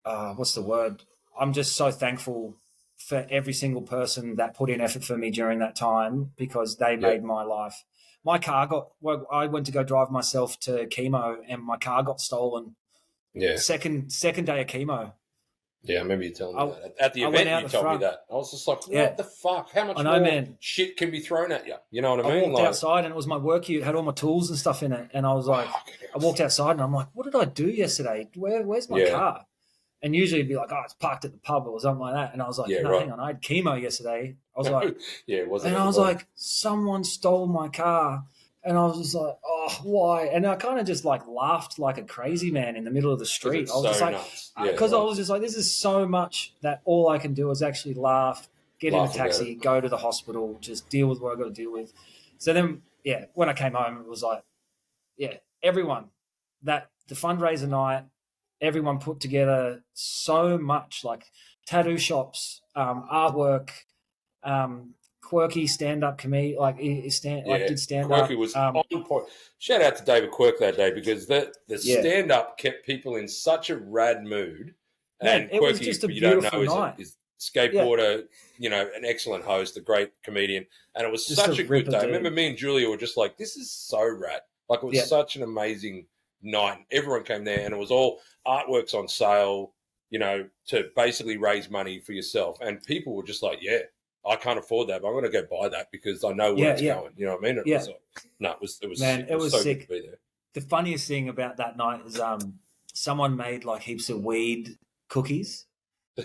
what's the word? I'm just so thankful for every single person that put in effort for me during that time because they made my life. My car I went to go drive myself to chemo and my car got stolen. Yeah. Second day of chemo. Yeah, I remember you telling me that. At the event, you told me that. I was just like, what the fuck? How much more shit can be thrown at you? You know what I mean? I walked outside and it was my work ute, had all my tools and stuff in it. And I was like, I walked outside and I'm like, what did I do yesterday? Where's my car? And usually it'd be like, oh, it's parked at the pub or something like that. And I was like, no, hang on, I had chemo yesterday. I was like, yeah, it wasn't. And I was like, someone stole my car. And I was just like, oh, why? And I kind of just like laughed like a crazy man in the middle of the street. I was just like, because I was just like, this is so much that all I can do is actually laugh, get in a taxi, go to the hospital, just deal with what I got to deal with. So then, yeah, when I came home, it was like, yeah, everyone, the fundraiser night, everyone put together so much, like tattoo shops, artwork, Quirky stand-up comedy, did stand-up. Quirky was on point. Shout out to David Quirk that day, because the stand-up kept people in such a rad mood. Man, and Quirky, was just a beautiful night. Is skateboarder, an excellent host, a great comedian, and it was just such a good day. I remember me and Julia were just like, this is so rad. Like, it was such an amazing night. Everyone came there, and it was all artworks on sale, to basically raise money for yourself. And people were just like, yeah, I can't afford that, but I'm going to go buy that because I know where it's going. You know what I mean? It was so sick. Good to be there. The funniest thing about that night is someone made like heaps of weed cookies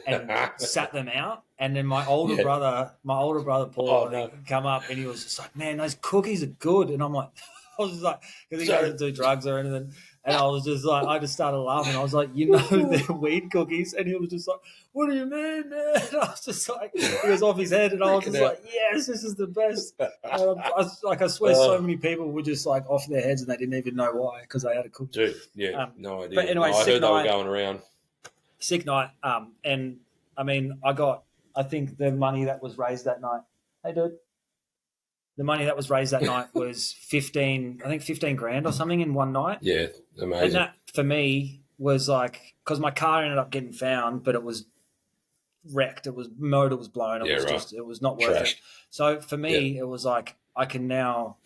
and sat them out. And then my older brother Paul, come up and he was just like, man, those cookies are good. And I'm like, I was just like, because he doesn't do drugs or anything. And I was just like, I just started laughing. I was like, they're weed cookies. And he was just like, what do you mean, man? And I was just like, he was off his head. And I was just like, yes, this is the best. I swear so many people were just like off their heads and they didn't even know why, because they had a cookie. Dude, no idea. But anyway, I heard they were going around. Sick night. And I mean, I think the money that was raised that night. Hey, dude. The money that was raised that night was 15 grand or something in one night. Yeah, amazing. And that for me was like, because my car ended up getting found, but it was wrecked. Motor was blown. It was not worth it. So for me, it was like, I can now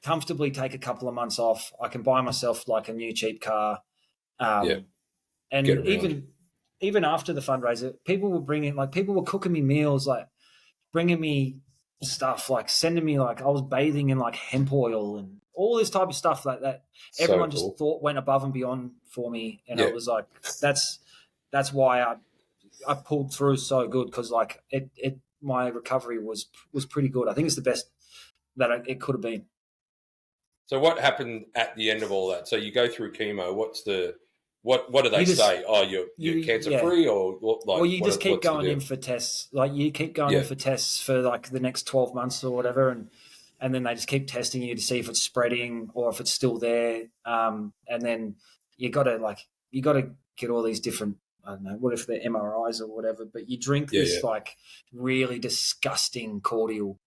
comfortably take a couple of months off. I can buy myself like a new cheap car. And even after the fundraiser, people were cooking me meals, like bringing me stuff, like sending me, like I was bathing in like hemp oil and all this type of stuff like that. Everyone just thought went above and beyond for me, and it was like that's why I pulled through so good, because like my recovery was pretty good. I think it's the best that it could have been. So what happened at the end of all that? So you go through chemo. What do they say? Oh, you're cancer free, or like? Well, you just keep going in for tests. Like you keep going in for tests for like the next 12 months or whatever, and then they just keep testing you to see if it's spreading or if it's still there. And then you got to get all these different, I don't know, what if they're MRIs or whatever. But you drink this like really disgusting cordial,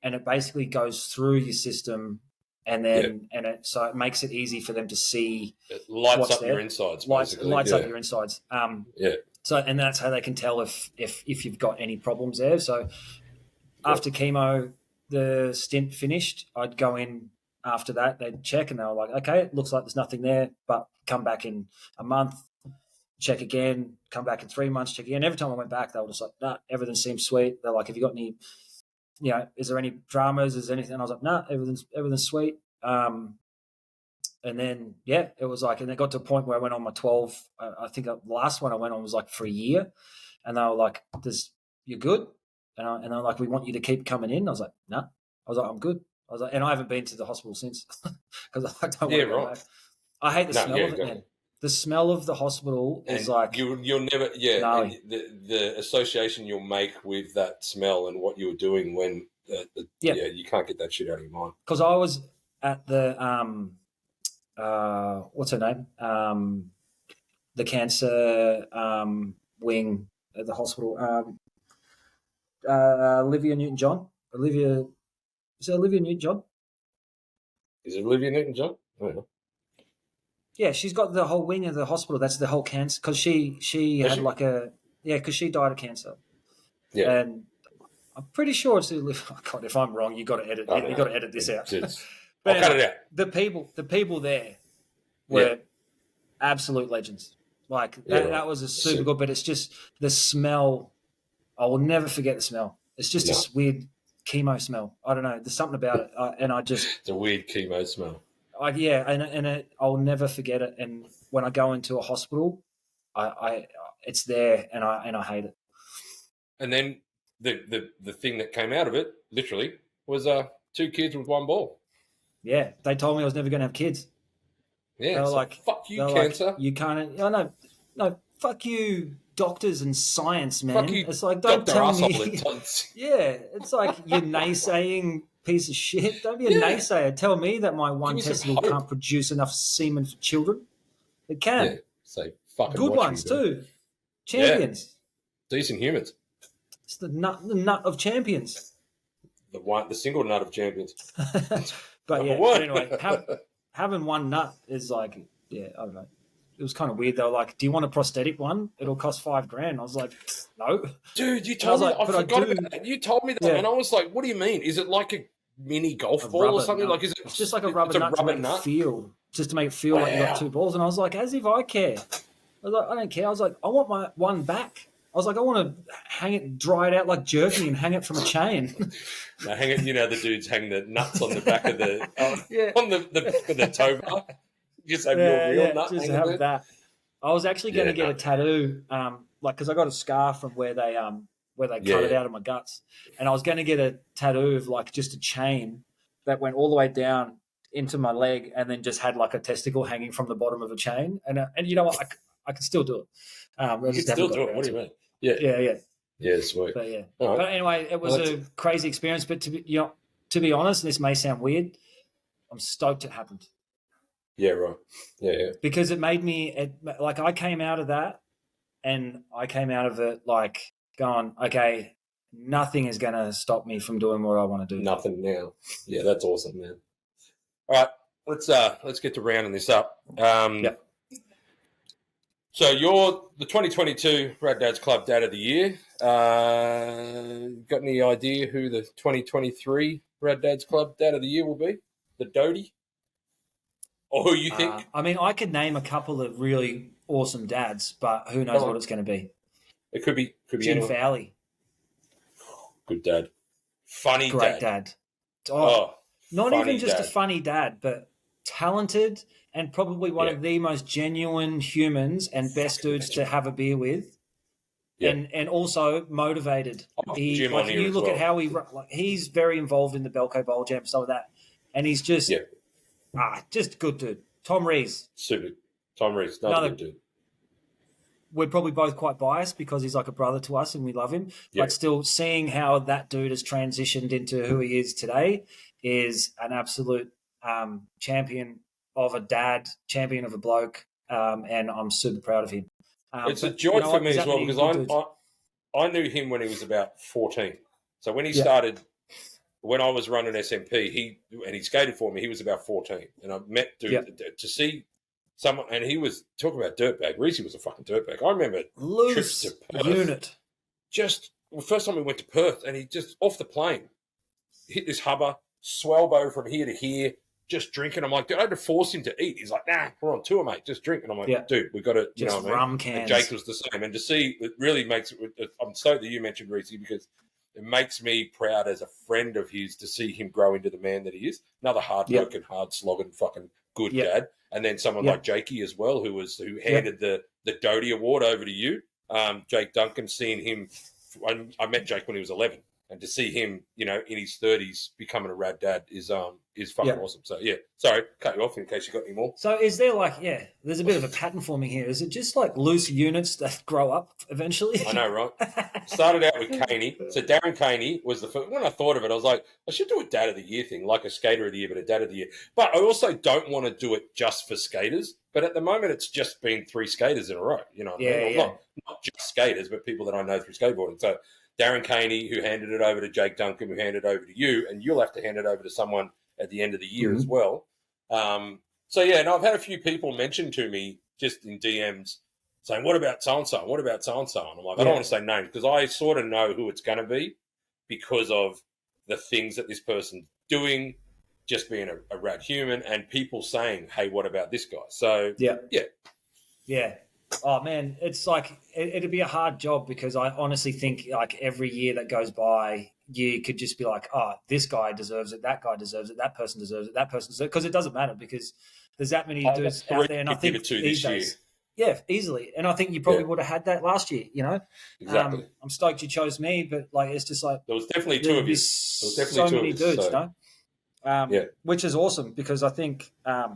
and it basically goes through your system. And then, so it makes it easy for them to see. It lights up your insides. Lights up your insides. So, and that's how they can tell if you've got any problems there. So, after chemo, the stint finished, I'd go in after that. They'd check, and they were like, "Okay, it looks like there's nothing there, but come back in a month, check again. Come back in 3 months, check again." Every time I went back, they were just like, "Nah, everything seems sweet." They're like, "Have you got any?" Is there any dramas? Is there anything? And I was like, no, everything's sweet. And then, it was like, and it got to a point where I went on my 12. I think the last one I went on was like for a year, and they were like, you're good. And they're like, we want you to keep coming in. I was like, no. I was like, I'm good. I was like, and I haven't been to the hospital since because I don't want to go back. I hate the smell of it, man. The smell of the hospital is like you'll never and the association you'll make with that smell and what you were doing when you can't get that shit out of your mind. Because I was at the what's her name, the cancer wing at the hospital, Olivia Newton-John. Is it Olivia Newton-John? Is it Olivia Newton-John? I don't know. Yeah, she's got the whole wing of the hospital. That's the whole cancer, because she had because she died of cancer. Yeah, and I'm pretty sure it's. God, if I'm wrong, you got to edit. You got to edit this out. But I'll cut it out. The people there were absolute legends. Like that was a super good. But it's just the smell. I will never forget the smell. It's just this weird chemo smell. I don't know. There's something about it, and I just. It's a weird chemo smell. I'll never forget it. And when I go into a hospital, I it's there, and I hate it. And then the thing that came out of it, literally, was 2 kids with 1 ball. Yeah, they told me I was never going to have kids. Yeah, they were so like, fuck you, they were cancer. Like, you can't. No, fuck you, doctors and science, man. Fuck you, it's like, don't Dr. tell Asshole me. at Yeah, it's like, you naysaying piece of shit. Don't be a naysayer. Tell me that my one testicle can't produce enough semen for children. It can. Yeah, so fucking good ones too. Champions. Yeah. Decent humans. It's the nut of champions. The single nut of champions. But yeah, but anyway, having one nut is like, yeah, I don't know. It was kind of weird. They were like, "Do you want a prosthetic one? It'll cost $5,000." I was like, "No." Dude, you told me. Like, I forgot about that. You told me that, and I was like, "What do you mean? Is it like a mini golf ball or something? Nut. Like, is it? It's just like a rubber nut to make it feel, just to make it feel like you got 2 balls." And I was like, "As if I care." I was like, "I don't care." I was like, "I want my one back." I was like, "I want to hang it, dry it out like jerky, and hang it from a chain." No, hang it. You know, the dudes hang the nuts on the back of the on the back of the toe bar. Just have your real nut. Just have that. I was actually going to get a tattoo, like, because I got a scar from where they cut it out of my guts, and I was going to get a tattoo of like just a chain that went all the way down into my leg, and then just had like a testicle hanging from the bottom of a chain. And you know what? I can still do it. You can still do it. What do you mean? Yeah, sweet. But yeah, right. But anyway, it was a crazy experience. But to be honest, and this may sound weird, I'm stoked it happened. Yeah, right. Yeah. Because it made me like, I came out of that, and I came out of it like going, okay, nothing is going to stop me from doing what I want to do. Nothing now. Yeah, that's awesome, man. All right, let's get to rounding this up. Yep. So you're the 2022 Rad Dads Club Dad of the Year. Got any idea who the 2023 Rad Dads Club Dad of the Year will be? The Doty? Or who you think? I mean, I could name a couple of really awesome dads, but who knows what it's going to be. It could be Jim Fowley. Good dad. Funny Great dad. Not even just a funny dad, but talented and probably one of the most genuine humans and best dudes to have a beer with. Yeah. And also motivated. You look at how he's very involved in the Belco Bowl Jam, stuff like that. And he's just... Yeah. Just good dude. Tom Rees. Super. Tom Rees, another good dude. We're probably both quite biased because he's like a brother to us and we love him. Yep. But still, seeing how that dude has transitioned into who he is today is an absolute champion of a dad, champion of a bloke, and I'm super proud of him. It's a joy for me as well because I knew him when he was about 14. So when he started... When I was running SMP, he skated for me. He was about 14, and I met dude to see someone, and he was talking about dirtbag. Reese was a fucking dirtbag. I remember trips to Perth. Unit. First time we went to Perth, and he just off the plane hit this hubba, swellbo from here to here, just drinking. I'm like, dude, I had to force him to eat. He's like, nah, we're on tour, mate. Just drink. And I'm like, dude, we've got to, you know what I mean? Rum cans. And Jake was the same, and to see it really makes it. I'm stoked that you mentioned Reese because. It makes me proud as a friend of his to see him grow into the man that he is. Another hard-working, hard-slogging, fucking good dad. And then someone like Jakey as well, who handed the Doty Award over to you. Jake Duncan, seeing him, I met Jake when he was 11, and to see him, in his 30s becoming a rad dad is fucking awesome. So sorry, cut you off in case you got any more. So is there there's a bit of a pattern forming here. Is it just like loose units that grow up eventually? I know, right? Started out with Caney. So Darren Caney was the first. When I thought of it, I was like, I should do a Dad of the Year thing, like a Skater of the Year, but a Dad of the Year. But I also don't want to do it just for skaters. But at the moment, it's just been 3 skaters in a row. You know, not just skaters, but people that I know through skateboarding. So Darren Caney, who handed it over to Jake Duncan, who handed it over to you, and you'll have to hand it over to someone at the end of the year as well. And I've had a few people mention to me just in DMs saying, what about so-and-so? What about so-and-so? And I'm like, I don't want to say names because I sort of know who it's going to be because of the things that this person's doing, just being a rad human, and people saying, hey, what about this guy? So, Yeah. Oh, man, it's like it'd be a hard job because I honestly think like every year that goes by, you could just be like, oh, this guy deserves it, that guy deserves it, that person deserves it, that person deserves it, because it doesn't matter because there's that many dudes out there. And I think these days, Yeah, easily. And I think you probably would have had that last year, you know? Exactly. I'm stoked you chose me, but like, it's just like, There was definitely two there'd of be you. There was definitely so two of many you. dudes, So, you know? yeah. Which is awesome because I think, I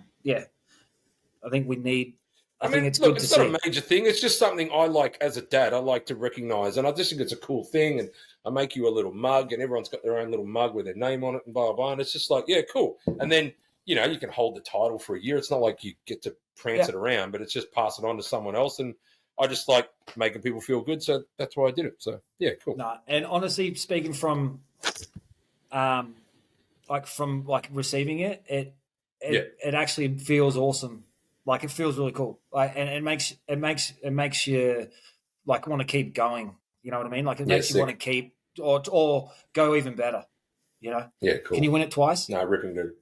think we need, I I think mean, it's look, good to it's not see. a major thing. It's just something I like as a dad. I like to recognize, and I just think it's a cool thing. And I make you a little mug, and everyone's got their own little mug with their name on it, and blah blah blah. And it's just like, yeah, cool. And then you can hold the title for a year. It's not like you get to prance Yeah. it around, but it's just pass it on to someone else. And I just like making people feel good, so that's why I did it. So yeah, cool. No, and honestly, speaking um, from like receiving it, it actually feels awesome. Like it feels really cool. Like, and it makes you like want to keep going. You know what I mean? Like it Yeah, makes you want to sick. keep or go even better. You know? Yeah, Can you cool. win it twice? No, ripping dude.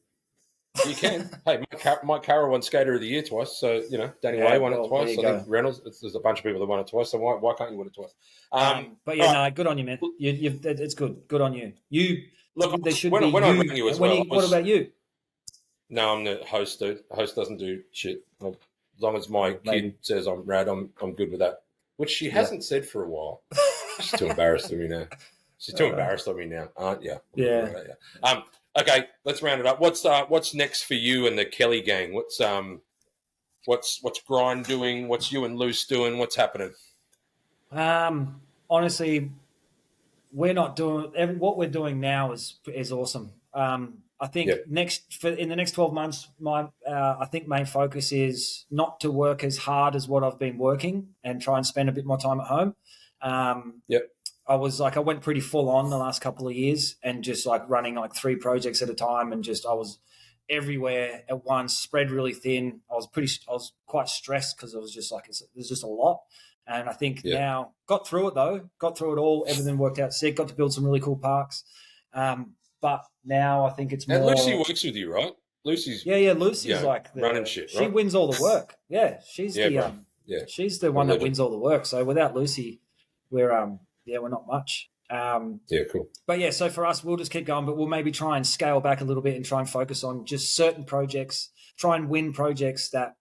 You can. Hey, Mike Carroll won Skater of the Year twice. So, Danny Yeah. Way won it Well, there twice. you I think go. Reynolds, there's a bunch of people that won it twice. So why can't you win it twice? But All yeah, right. no, good on you, man. It's good. Good on you. Look, There should be when I rang you. you as When well, you, what about you? no, I'm the host, dude. The host doesn't do shit. As long as my Maybe. kid says I'm rad, I'm good with that. Which she Yeah. hasn't said for a while. She's too embarrassed of me now. She's too embarrassed of me now, aren't you? Yeah. Okay, let's round it up. What's next for you and the Kelly gang? What's Grind doing? What's you and Luce doing? What's happening? Honestly, we're not doing what we're doing now is awesome. I think Yep. in the next 12 months, my I think main focus is not to work as hard as what I've been working and try and spend a bit more time at home. Yep. I went pretty full on the last couple of years and just like running like 3 projects at a time and just I was everywhere at once, spread really thin. I was quite stressed because it was just like there's just a lot. And I think Yep. now got through it though, got through it all. Everything worked out sick. Got to build some really cool parks. But now I think it's And more. Lucy works with you, right? Lucy's Yeah. Lucy's like running shit, she right? wins all the work. Yeah, she's Yeah, the bro. Yeah. she's the one that wins all the work. So without Lucy, we're not much. Yeah, cool. But yeah, so for us, we'll just keep going, but we'll maybe try and scale back a little bit and try and focus on just certain projects, try and win projects that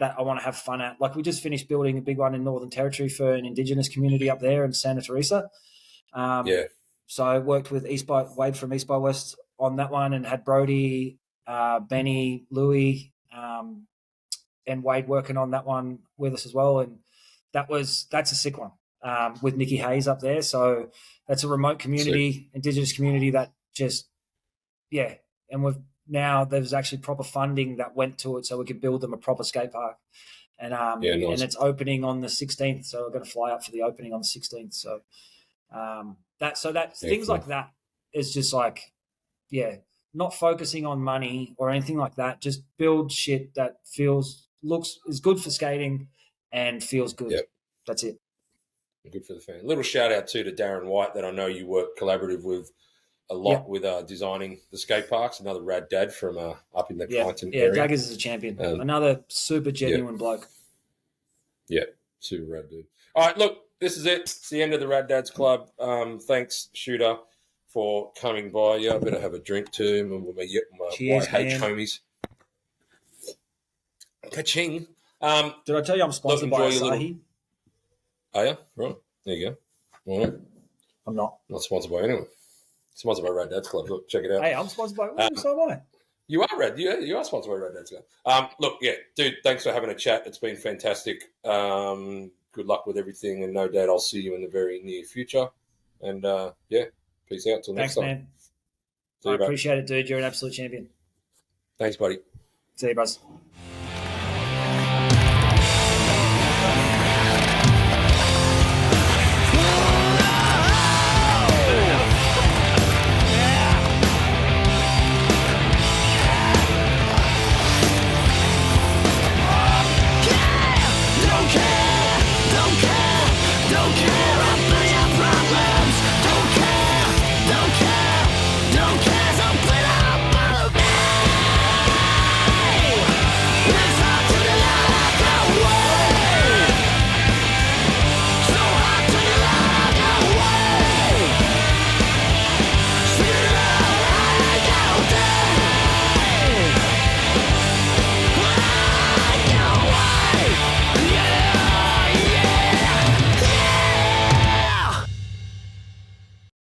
I want to have fun at. Like we just finished building a big one in Northern Territory for an Indigenous community up there in Santa Teresa. Yeah. So I worked with Wade from East by West on that one and had Brody, Benny, Louie, and Wade working on that one with us as well. And that's a sick one with Nikki Hayes up there. So that's a remote community, Indigenous community that just, yeah. And there's actually proper funding that went to it so we could build them a proper skate park. And Yeah, nice. and it's opening on the 16th. So we're going to fly up for the opening on the 16th. So things cool. like that is just like, yeah, not focusing on money or anything like that. Just build shit that is good for skating and feels good. Yep. That's it. Good for the fan. Little shout out to Darren White that I know you work collaborative with a lot with designing the skate parks. Another rad dad from up in the Kyneton area. Yeah, Daggers is a champion. Another super genuine bloke. Yeah, super rad dude. All right, look, this is it. It's the end of the Rad Dads Club. Thanks, Shooter, for coming by. Yeah, I better have a drink too. And my Cheers, YH man. homies. Ka-ching. Did I tell you I'm sponsored by Asahi? Oh, yeah? Right. There you go. All right. I'm not. Not sponsored by anyone. Sponsored by Rad Dads Club. Look, check it out. Hey, I'm sponsored by so am I. You are Rad. You are sponsored by Rad Dads Club. Look, yeah, dude, thanks for having a chat. It's been fantastic. Good luck with everything, and no doubt I'll see you in the very near future. And, peace out till next time. Thanks, man. I appreciate it, dude. You're an absolute champion. Thanks, buddy. See you, bros.